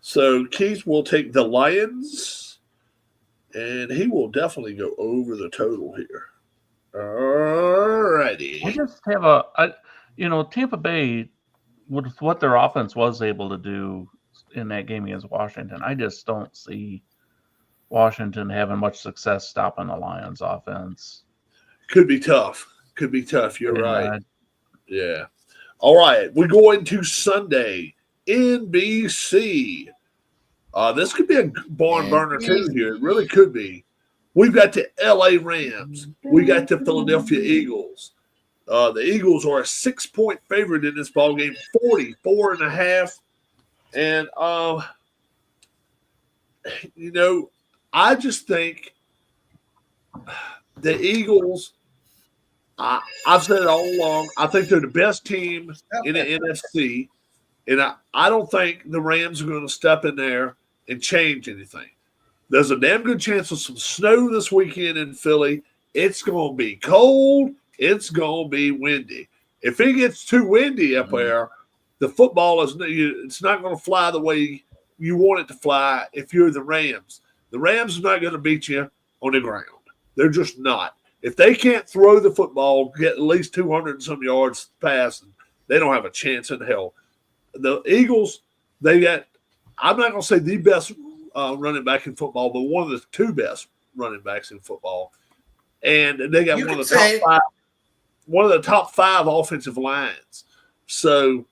So Keith will take the Lions, and he will definitely go over the total here. All righty. I just have Tampa Bay, with what their offense was able to do in that game against Washington, I just don't see Washington having much success stopping the Lions offense. Could be tough. You're right. Yeah. All right. We go into Sunday. NBC. This could be a barn burner too here. It really could be. We've got the LA Rams. We got the Philadelphia Eagles. The Eagles are a 6-point favorite in this ball game, 44.5. And I just think the Eagles. I've said it all along. I think they're the best team in the NFC, and I don't think the Rams are going to step in there and change anything. There's a damn good chance of some snow this weekend in Philly. It's going to be cold. It's going to be windy. If it gets too windy up there, the football it's not going to fly the way you want it to fly if you're the Rams. The Rams are not going to beat you on the ground. They're just not. If they can't throw the football, get at least 200 and some yards passing, they don't have a chance in hell. The Eagles, they got, I'm not going to say the best running back in football, but one of the two best running backs in football. And they got one of the top five offensive lines. So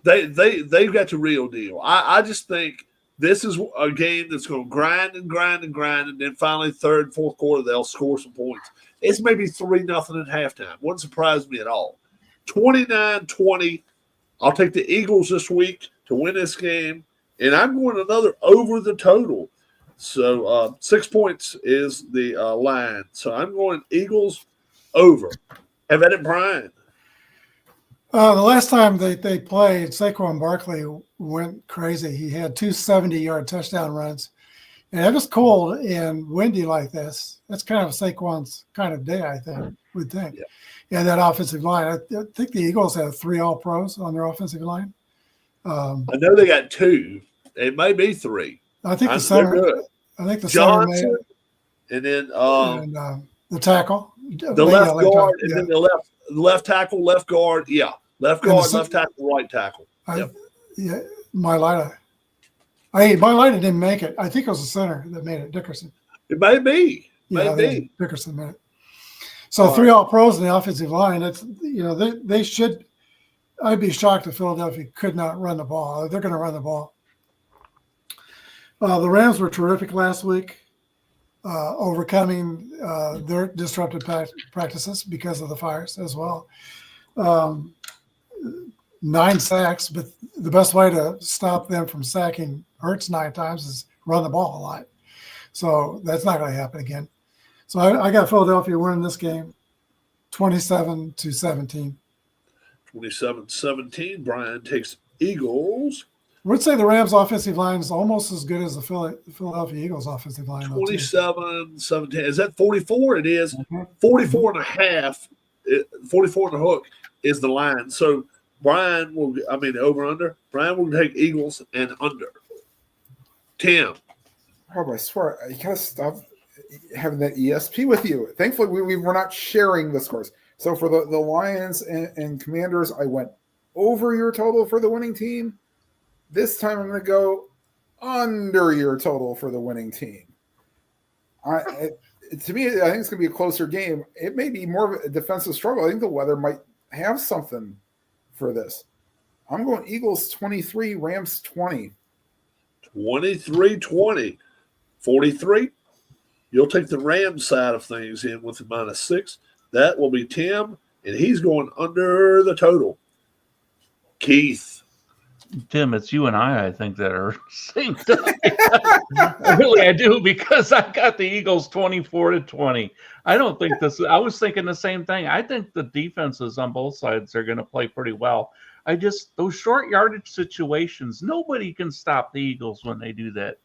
they've got the real deal. I just think this is a game that's going to grind, and then finally third, fourth quarter, they'll score some points. It's maybe 3-0 at halftime. Wouldn't surprise me at all. 29-20. I'll take the Eagles this week to win this game, and I'm going another over the total. So 6 points is the line. So I'm going Eagles over. Have at it, Brian. The last time they played, Saquon Barkley went crazy. He had 2 70-yard touchdown runs. And it was cold and windy like this. That's kind of Saquon's kind of day, I think, would think. Yeah. and that offensive line. I think the Eagles have 3 All-Pros on their offensive line. I know they got 2. It may be 3. I think the They're center. good. I think the center made Johnson, it, and then the tackle, the left guard, and then the left tackle, left guard. Yeah, left guard, left tackle, right tackle. Yep. Yeah, Mailata. Mailata didn't make it. I think it was the center that made it, Dickerson. It may be. Maybe Dickerson made it. So 3 All-Pros in the offensive line. That's they should. I'd be shocked if Philadelphia could not run the ball. They're going to run the ball. The Rams were terrific last week, overcoming their disrupted practices because of the fires as well. 9 sacks, but the best way to stop them from sacking Hurts 9 times is run the ball a lot. So that's not going to happen again. So I got Philadelphia winning this game 27-17. 27-17. Brian takes Eagles. I would say the Rams' offensive line is almost as good as the Philadelphia Eagles' offensive line. 27-17. Is that 44? It is. 44 and a half. 44 and a hook is the line. So Brian will, over-under. Brian will take Eagles and under. Tim. Rob, I swear, you gotta stop having that ESP with you. Thankfully, we were not sharing the scores. So for the Lions and Commanders, I went over your total for the winning team. This time I'm going to go under your total for the winning team. To me, I think it's going to be a closer game. It may be more of a defensive struggle. I think the weather might have something for this. I'm going Eagles 23, Rams 20. 23-20. 43. You'll take the Rams side of things in with the -6. That will be Tim, and he's going under the total. Keith. Tim, it's you and I think, that are synced up. Really, I do, because I got the Eagles 24-20. I don't think this – I was thinking the same thing. I think the defenses on both sides are going to play pretty well. Those short yardage situations, nobody can stop the Eagles when they do that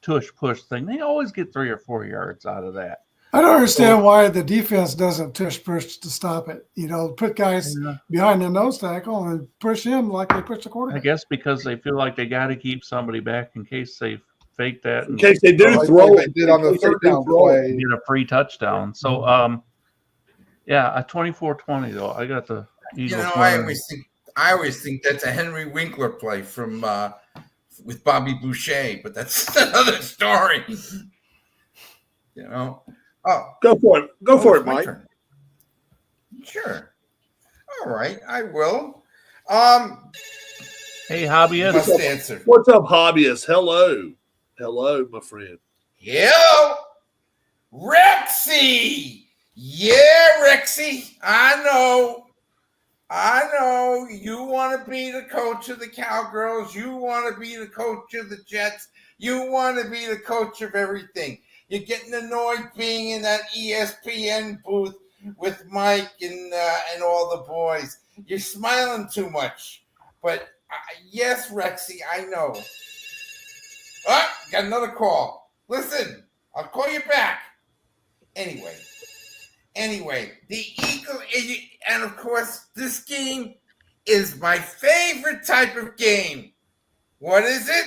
tush-push thing. They always get 3 or 4 yards out of that. I don't understand why the defense doesn't tush-push to stop it. Put guys behind the nose tackle and push him like they push the quarterback. I guess because they feel like they got to keep somebody back in case they fake that. In case they do throw like they did on the third down play. Get a free touchdown. So, a 24-20, though. I got the Eagles. I always think that's a Henry Winkler play from with Bobby Boucher, but that's another story. Oh, go for it. Go for it, Mike. Turn. Sure. All right, I will. Hey, hobbyist. Must answer. What's up, hobbyist? Hello, my friend. Yo, Rexy. Yeah, Rexy. I know. You want to be the coach of the Cowgirls. You want to be the coach of the Jets. You want to be the coach of everything. You're getting annoyed being in that ESPN booth with Mike and all the boys. You're smiling too much. But yes, Rexy, I know. Got another call. Listen, I'll call you back. Anyway, the Eagles, and of course, this game is my favorite type of game. What is it?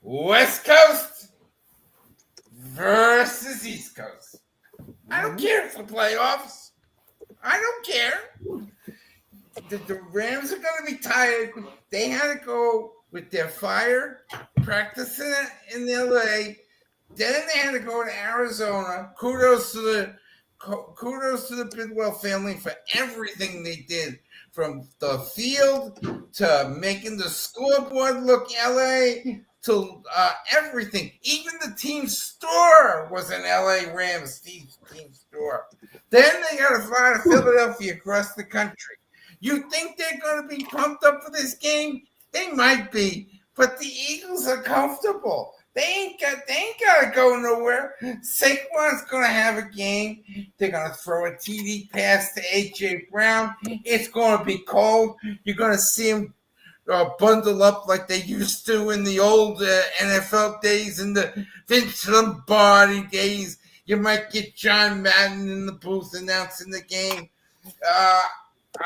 West Coast versus East Coast. I don't care if the playoffs. I don't care. The Rams are going to be tired. They had to go with their fire, practicing in LA. Then they had to go to Arizona. Kudos to the Bidwell family for everything they did, from the field to making the scoreboard look LA to everything. Even the team store was an LA Rams team store. Then they got to fly to Philadelphia across the country. You think they're going to be pumped up for this game? They might be, but the Eagles are comfortable. They ain't got to go nowhere. Saquon's going to have a game. They're going to throw a TD pass to A.J. Brown. It's going to be cold. You're going to see him bundle up like they used to in the old NFL days, in the Vince Lombardi days. You might get John Madden in the booth announcing the game.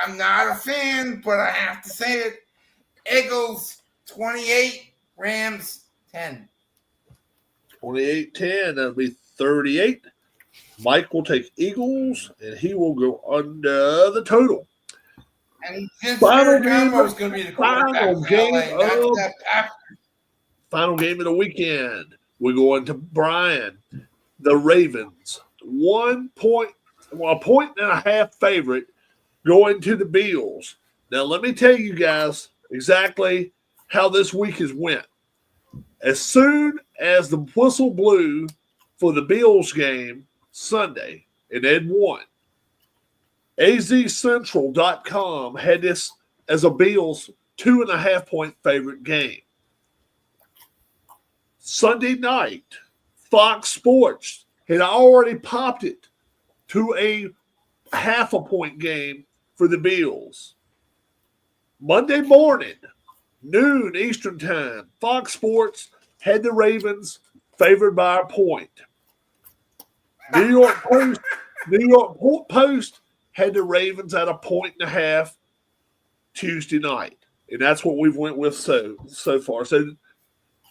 I'm not a fan, but I have to say it. Eagles 28, Rams 10. 28-10. That'll be 38. Mike will take Eagles, and he will go under the total. And Vince Final Ferragamo is going to be the quarterback final for game LA. Not of- that Packers. Final game of the weekend. We're going to Brian. The Ravens, 1 point, well, a point and a half favorite going to the Bills. Now, let me tell you guys exactly how this week has went. As soon as the whistle blew for the Bills game Sunday, and they'd won, azcentral.com had this as a Bills 2.5 point favorite game. Sunday night, Fox Sports had already popped it to a 0.5 point game for the Bills. Monday morning, noon Eastern time, Fox Sports had the Ravens favored by a point. New York Post had the Ravens at a 1.5 Tuesday night, and that's what we've went with so far. So,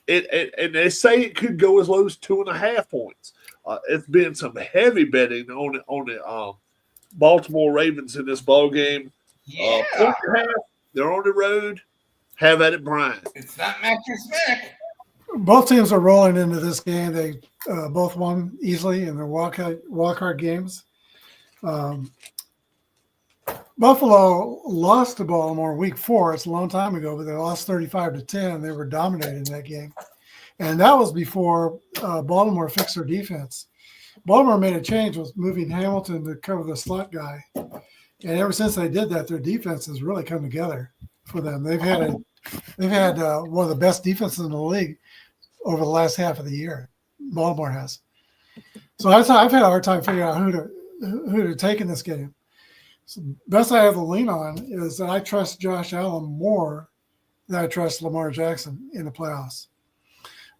and they say it could go as low as 2.5 points. It's been some heavy betting on the Baltimore Ravens in this ball game. Yeah. 1.5. They're on the road. Have at it, Brian. It's not Mattress Mac. Both teams are rolling into this game. They both won easily in their walkout games. Buffalo lost to Baltimore week 4. It's a long time ago, but they lost 35-10. They were dominating that game. And that was before Baltimore fixed their defense. Baltimore made a change with moving Hamilton to cover the slot guy. And ever since they did that, their defense has really come together for them. They've had one of the best defenses in the league over the last half of the year. Baltimore has. So I've had a hard time figuring out who to take in this game. So the best I have to lean on is that I trust Josh Allen more than I trust Lamar Jackson in the playoffs.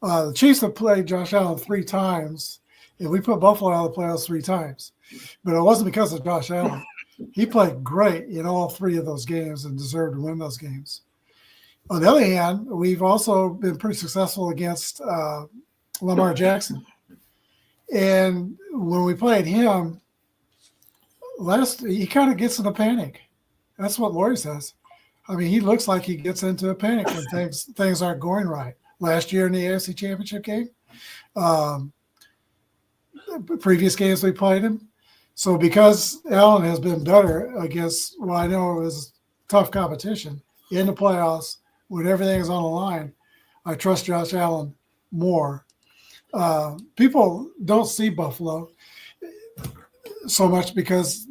The Chiefs have played Josh Allen 3 times, and we put Buffalo out of the playoffs 3 times. But it wasn't because of Josh Allen. He played great in all 3 of those games and deserved to win those games. On the other hand, we've also been pretty successful against Lamar Jackson. And when we played him, he kind of gets in a panic. That's what Lori says. I mean, he looks like he gets into a panic when things aren't going right. Last year in the AFC Championship game, previous games we played him. So because Allen has been better against what I know is tough competition in the playoffs when everything is on the line, I trust Josh Allen more. People don't see Buffalo so much because,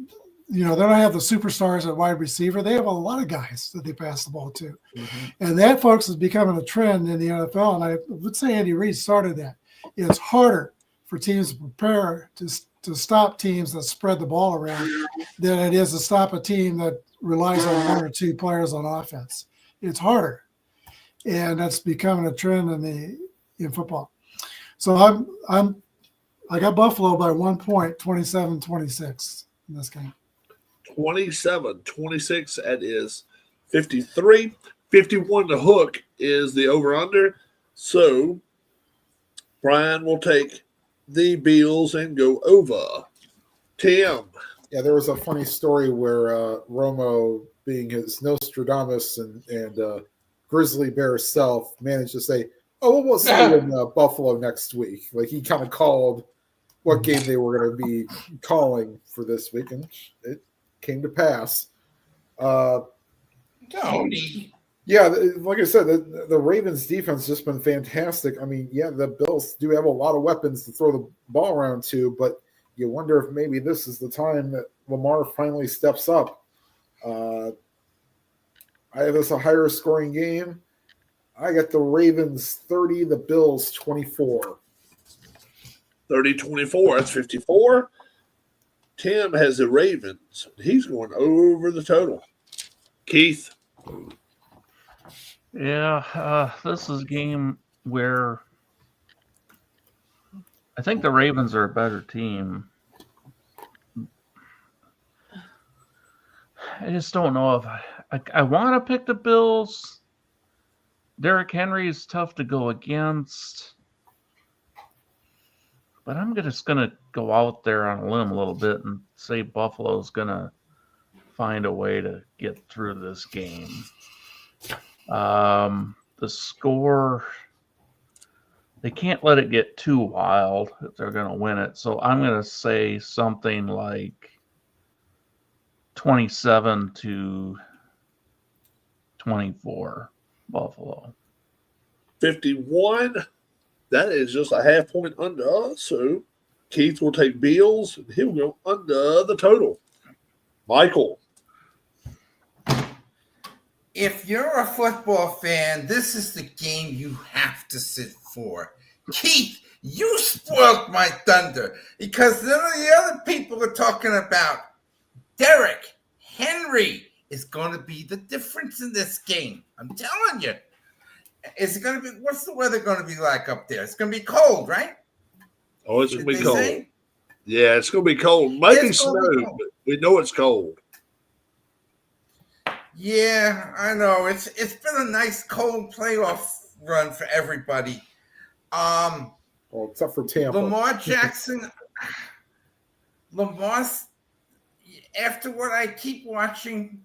they don't have the superstars at wide receiver. They have a lot of guys that they pass the ball to. Mm-hmm. And that, folks, is becoming a trend in the NFL. And I would say Andy Reid started that. It's harder for teams to prepare to stop teams that spread the ball around than it is to stop a team that relies on 1 or 2 players on offense. It's harder. And that's becoming a trend in football. So I got Buffalo by 1 point, 27-26 in this game. 27-26, that is 53. 51 to hook is the over-under. So Brian will take the Bills and go over. Tim. Yeah, there was a funny story where Romo, being his Nostradamus and Grizzly Bear self, managed to say, "Oh, we'll see you in Buffalo next week." Like he kind of called what game they were going to be calling for this week, and it came to pass. Tony. Yeah, like I said, the Ravens' defense has just been fantastic. I mean, yeah, the Bills do have a lot of weapons to throw the ball around to, but you wonder if maybe this is the time that Lamar finally steps up. I have this a higher scoring game. I got the Ravens 30, the Bills 24. 30-24, that's 54. Tim has the Ravens. He's going over the total. Keith. Yeah, this is a game where I think the Ravens are a better team. just don't know if I want to pick the Bills. Derrick Henry is tough to go against. But I'm just going to go out there on a limb a little bit and say Buffalo's going to find a way to get through this game. The score, they can't let it get too wild if they're going to win it. So I'm going to say something like 27-24 Buffalo. 51. That is just a half point under us. So Keith will take Bills and he'll go under the total. Michael. If you're a football fan, this is the game you have to sit for. Keith, you spoiled my thunder because none of the other people are talking about Derrick Henry is going to be the difference in this game. I'm telling you. Is it going to be? What's the weather going to be like up there? It's going to be cold, right? Oh, it's going to be cold. Say? Yeah, it's going to be cold. Maybe snow, but we know it's cold. Yeah, I know. It's been a nice cold playoff run for everybody. Well, except for Tampa. Lamar Jackson. Lamar's, after what I keep watching,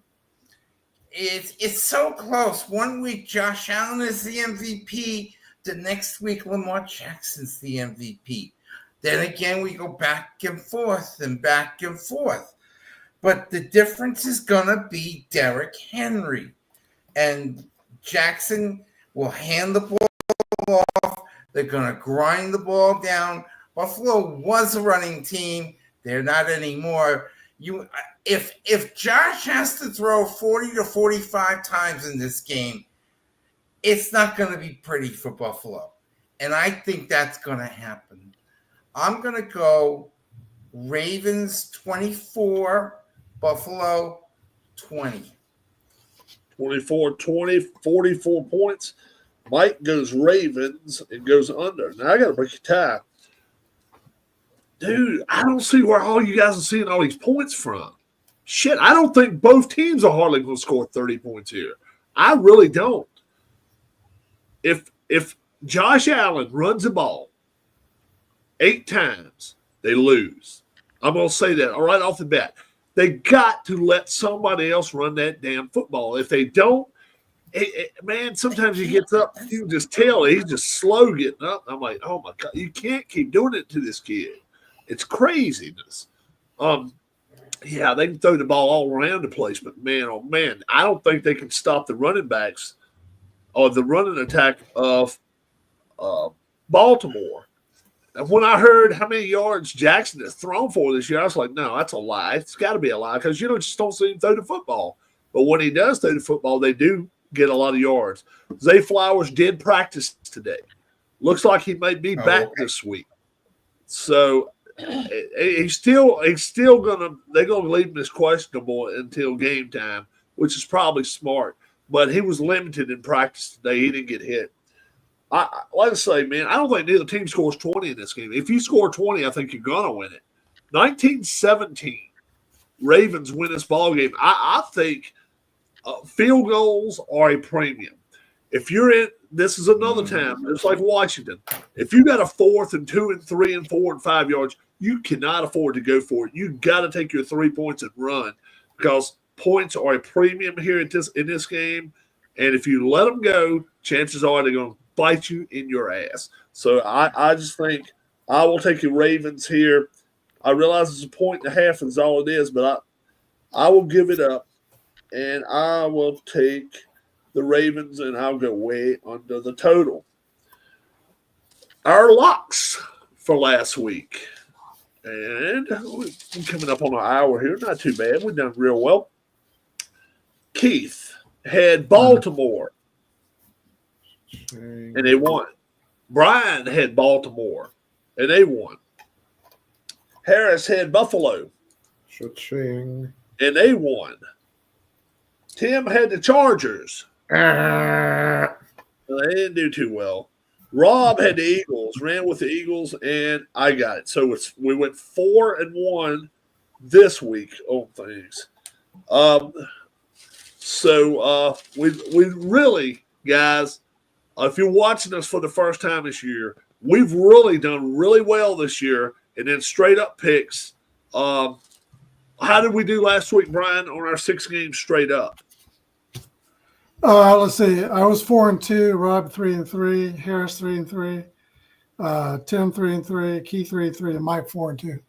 it's so close. One week Josh Allen is the MVP. The next week Lamar Jackson's the MVP. Then again we go back and forth and back and forth. But the difference is going to be Derrick Henry. And Jackson will hand the ball off. They're going to grind the ball down. Buffalo was a running team. They're not anymore. If Josh has to throw 40 to 45 times in this game, it's not going to be pretty for Buffalo. And I think that's going to happen. I'm going to go Ravens 24, Buffalo 20. 24-20, 44 points. Mike goes Ravens and goes under. Now, I got to break a tie. Dude, I don't see where all you guys are seeing all these points from. Shit, I don't think both teams are hardly going to score 30 points here. I really don't. If Josh Allen runs the ball 8 times, they lose. I'm going to say that right off the bat. They got to let somebody else run that damn football. If they don't, man, sometimes he gets up, you can just tell he's just slow getting up. I'm like, oh my God, you can't keep doing it to this kid. It's craziness. Yeah, they can throw the ball all around the place, but man, oh man, I don't think they can stop the running backs or the running attack of Baltimore. And when I heard how many yards Jackson has thrown for this year, I was like, no, that's a lie. It's got to be a lie because you just don't see him throw the football. But when he does throw the football, they do get a lot of yards. Zay Flowers did practice today. Looks like he may be back this week. So they're gonna leave him as questionable until game time, which is probably smart. But he was limited in practice today. He didn't get hit. Like I say, man, I don't think neither team scores 20 in this game. If you score 20, I think you're gonna win it. 19-17, Ravens win this ball game. I think field goals are a premium. If you're in, this is another time. It's like Washington. If you got a 4th and 2 and 3 and 4 and 5 yards, you cannot afford to go for it. You got to take your 3 points and run because points are a premium here in this game. And if you let them go, chances are they're going to bite you in your ass. So I just think I will take the Ravens here. I realize it's 1.5 is all it is, but I will give it up, and I will take the Ravens, and I'll go way under the total. Our locks for last week. And we're coming up on an hour here. Not too bad. We've done real well. Keith had Baltimore, and they won. Brian had Baltimore, and they won. Harris had Buffalo, Cha-ching. and they won. Tim had the Chargers. They didn't do too well. Rob had the Eagles, ran with the Eagles, and I got it. So we went 4-1 this week on things. So we really, guys, if you're watching us for the first time this year, we've really done really well this year. And then straight up picks. How did we do last week, Brian, on our 6 games straight up? Let's see. I was 4-2, Rob 3-3, Harris 3-3, Tim 3-3, Keith 3-3, and Mike 4-2.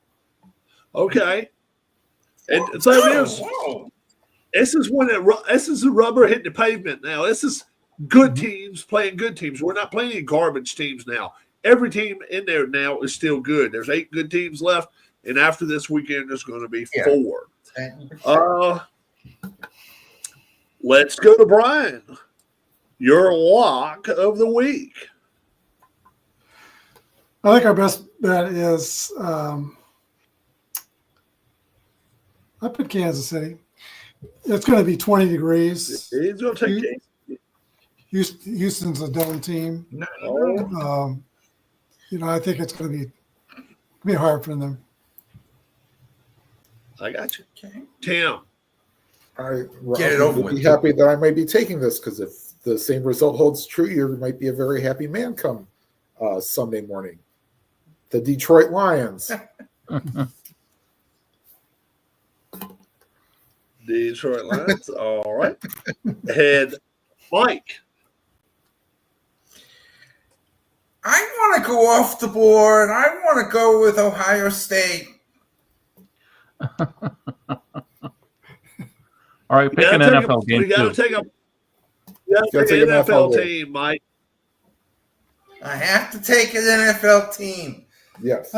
Okay. And so it is. This is the rubber hitting the pavement now. This is good teams playing good teams. We're not playing any garbage teams now. Every team in there now is still good. There's 8 good teams left, and after this weekend, there's going to be 4. Let's go to Brian. Your lock of the week. I think our best bet is I put Kansas City. It's going to be 20 degrees. He's going to take Houston's a dome team. I think it's going to be hard for them. I got you. Okay. Tim. Get it over with. Be happy that I might be taking this, because if the same result holds true, you might be a very happy man come Sunday morning. The Detroit Lions. Detroit Lions. All right. Head Mike. I want to go off the board. I want to go with Ohio State. All right, pick an NFL game. You got to take an NFL team, Mike. I have to take an NFL team. Yes.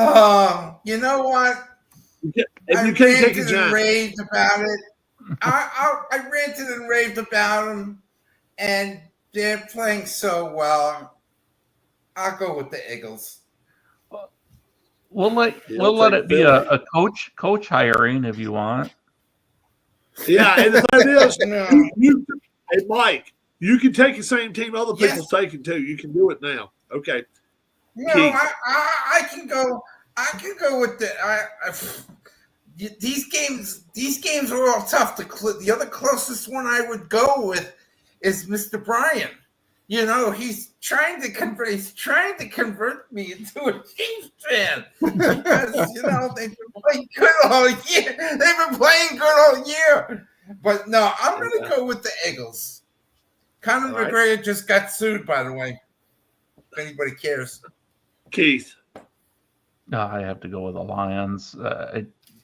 You know what? You can't take a and raved about it. I ranted and raved about them, and they're playing so well. I'll go with the Eagles. We'll let it be a coach hiring if you want. Yeah, and the thing is, hey Mike, you can take the same team other people taking too. You can do it now. Okay. No, I can go. I can go with these games. These games are all tough. The other closest one I would go with is Mr. Bryan. He's trying to convert me into a Chiefs fan because they've been playing good all year. They've been playing good all year. But no, I'm going to go with the Eagles. Conor McGregor just got sued, by the way. If anybody cares. Keith. No, I have to go with the Lions.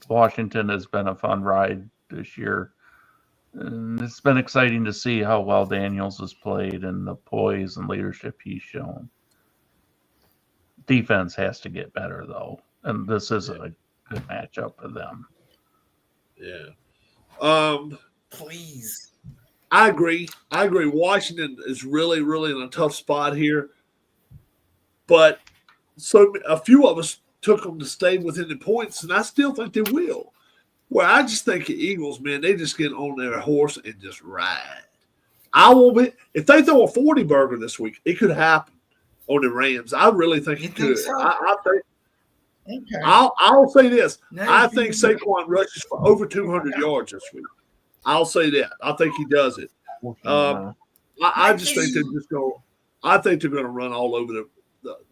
Washington has been a fun ride this year. And it's been exciting to see how well Daniels has played and the poise and leadership he's shown. Defense has to get better, though. And this is a good matchup for them. Yeah. Please. I agree. Washington is really, really in a tough spot here. But a few of us took them to stay within the points, and I still think they will. Well, I just think the Eagles, man, they just get on their horse and just ride. If they throw a 40 burger this week, it could happen on the Rams. I really think it could. So? Okay. I'll say this. I think Saquon rushes for over 200 yards this week. I'll say that. I think he does it. I just think they're just going. I think they're going to run all over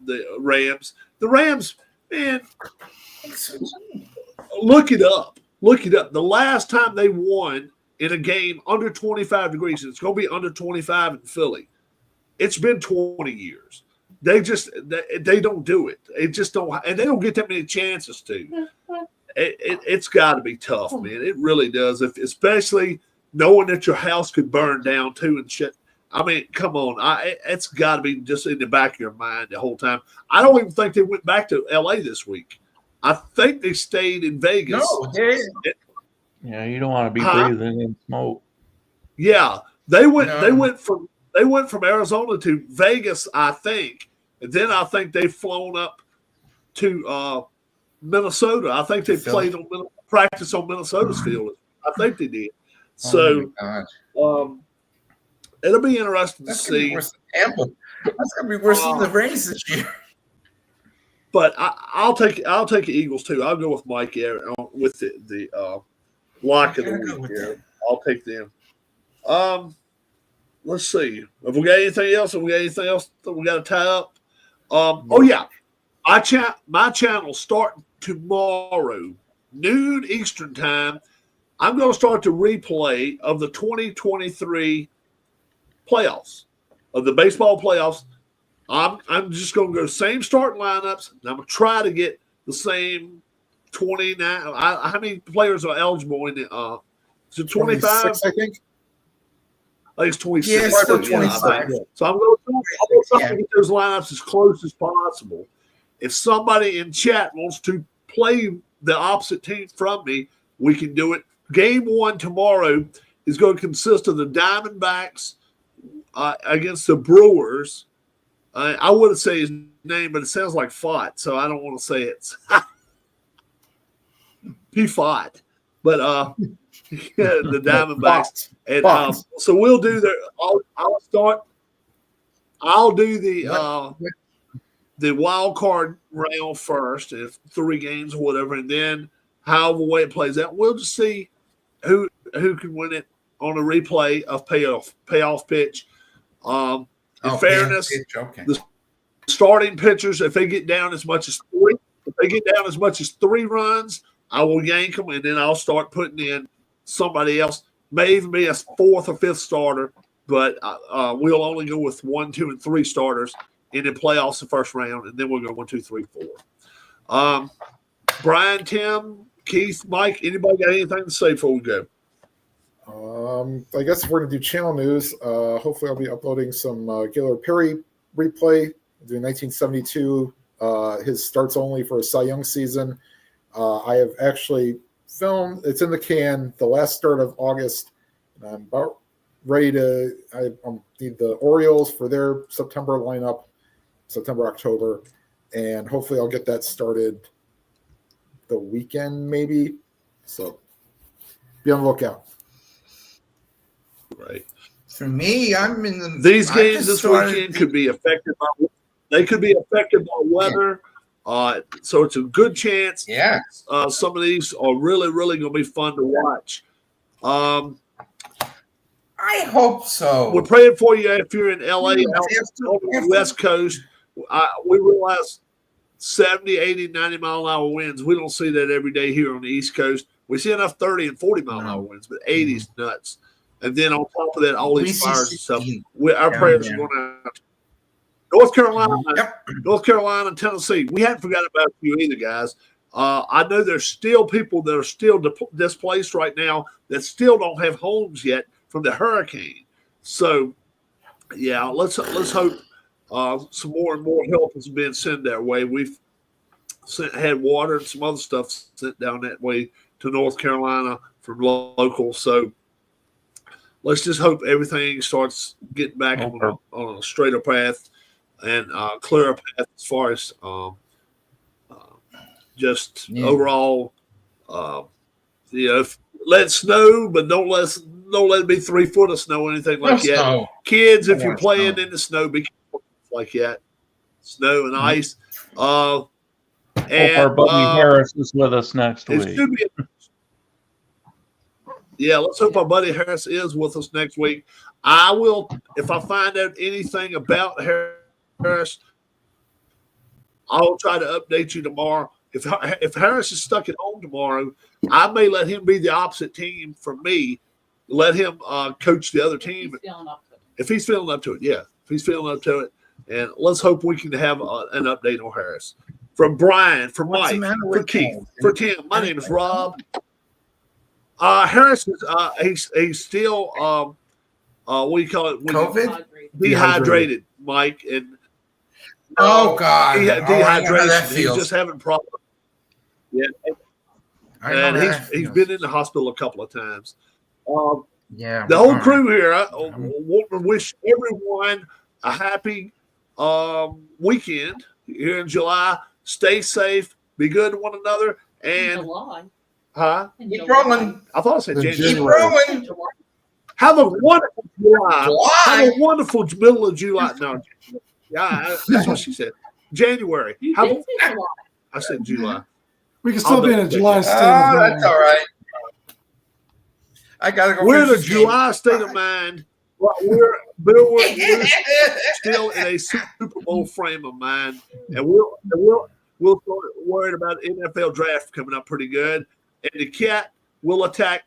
the Rams. The Rams, man, look it up. Look it up. The last time they won in a game under 25 degrees, and it's going to be under 25 in Philly, it's been 20 years. They don't do it. They just don't, and they don't get that many chances to. It's got to be tough, man. It really does. Especially knowing that your house could burn down too and shit. I mean, come on. It's got to be just in the back of your mind the whole time. I don't even think they went back to L.A. this week. I think they stayed in Vegas. No, yeah, you don't want to be breathing in smoke. Yeah, they went. No. They went from Arizona to Vegas, I think, and then I think they've flown up to Minnesota. I think they played on practice on Minnesota's field. I think they did. So, it'll be interesting to see. That's going to be worse than the Rays this year. But I'll take the Eagles too. I'll go with Mike with the lock of the I'm gonna go week with here. that. I'll take them. Let's see. Have we got anything else? Have we got anything else that we got to tie up? Oh yeah, my channel starting tomorrow, noon Eastern time. I'm going to start the replay of the 2023 playoffs, of the baseball playoffs. I'm just going to go same starting lineups, and I'm going to try to get the same 29. How many players are eligible in the? Is it 25? 26, I think. I think it's 26. Yeah, it's still Yeah, I 25. think. So I'm going to try to get those lineups as close as possible. If somebody in chat wants to play the opposite team from me, we can do it. Game 1 tomorrow is going to consist of the Diamondbacks against the Brewers. I wouldn't say his name, but it sounds like Fott, so I don't want to say it. He fought. But the Diamondbacks. And so we'll do I'll do the wild card round first, if 3 games or whatever, and then however way it plays out, we'll just see who can win it on a replay of payoff pitch. In fairness, the starting pitchers, if they get down as much as 3 runs, I will yank them, and then I'll start putting in somebody else. May even be a 4th or 5th starter, but we'll only go with 1, 2, and 3 starters in the playoffs the first round, and then we'll go 1, 2, 3, 4. Brian, Tim, Keith, Mike, anybody got anything to say before we go? I guess if we're going to do channel news, hopefully I'll be uploading some Gaylord Perry replay, doing 1972, his starts only for a Cy Young season. I have actually filmed, it's in the can, the last start of August. And I'm about ready to, I need the Orioles for their September lineup, September, October. And hopefully I'll get that started the weekend maybe. So be on the lookout. Right. For me, I'm in the. These games this weekend could be affected by. They could be affected by weather. So it's a good chance. Yeah. Some of these are really, really going to be fun to watch. I hope so. We're praying for you if you're in LA, on the West Coast. We realize 70, 80, 90 mile an hour winds. We don't see that every day here on the East Coast. We see enough 30 and 40 mile an hour winds, but 80 is nuts. And then on top of that, all these fires and stuff. Our prayers are going out. North Carolina, and Tennessee. We hadn't forgotten about you either, guys. I know there's still people that are still displaced right now that still don't have homes yet from the hurricane. So, yeah, let's hope some more and more help is being sent their way. We've had water and some other stuff sent down that way to North Carolina from locals. So let's just hope everything starts getting back on a straighter path and clearer path as far as overall. Let it snow, but don't let it be 3 foot of snow or anything like that. Snow. Kids, if you're playing in the snow, be careful like that. Snow and ice. Hope our buddy Harris is with us next week. Let's hope our buddy Harris is with us next week. I will, if I find out anything about Harris, I'll try to update you tomorrow. If Harris is stuck at home tomorrow, I may let him be the opposite team from me. Let him coach the other team. If he's feeling up to it, yeah. If he's feeling up to it. And let's hope we can have an update on Harris. From Brian, from Mike, from Keith, for Tim. My name is Rob. Harris is he's still what do you call it? COVID? Dehydrated, Mike. And oh God. Dehydration. He's just having problems. Yeah. And he's been in the hospital a couple of times. The whole crew here, I want to wish everyone a happy weekend here in July. Stay safe, be good to one another, and keep rolling. I thought I said January. Keep rolling. Have a wonderful July. Have a wonderful middle of July. No, yeah, that's what she said. January. I said July. We can still be in a July state. That's all right. I gotta go. We're in a finish this game. July state of mind. Well, we're still in a Super Bowl frame of mind, and we'll start worrying about NFL draft coming up pretty good. And the cat will attack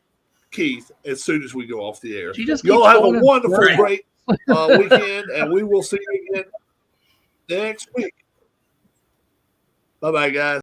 Keith as soon as we go off the air. She just Y'all keeps have a going in wonderful, circles. great weekend, and we will see you again next week. Bye-bye, guys.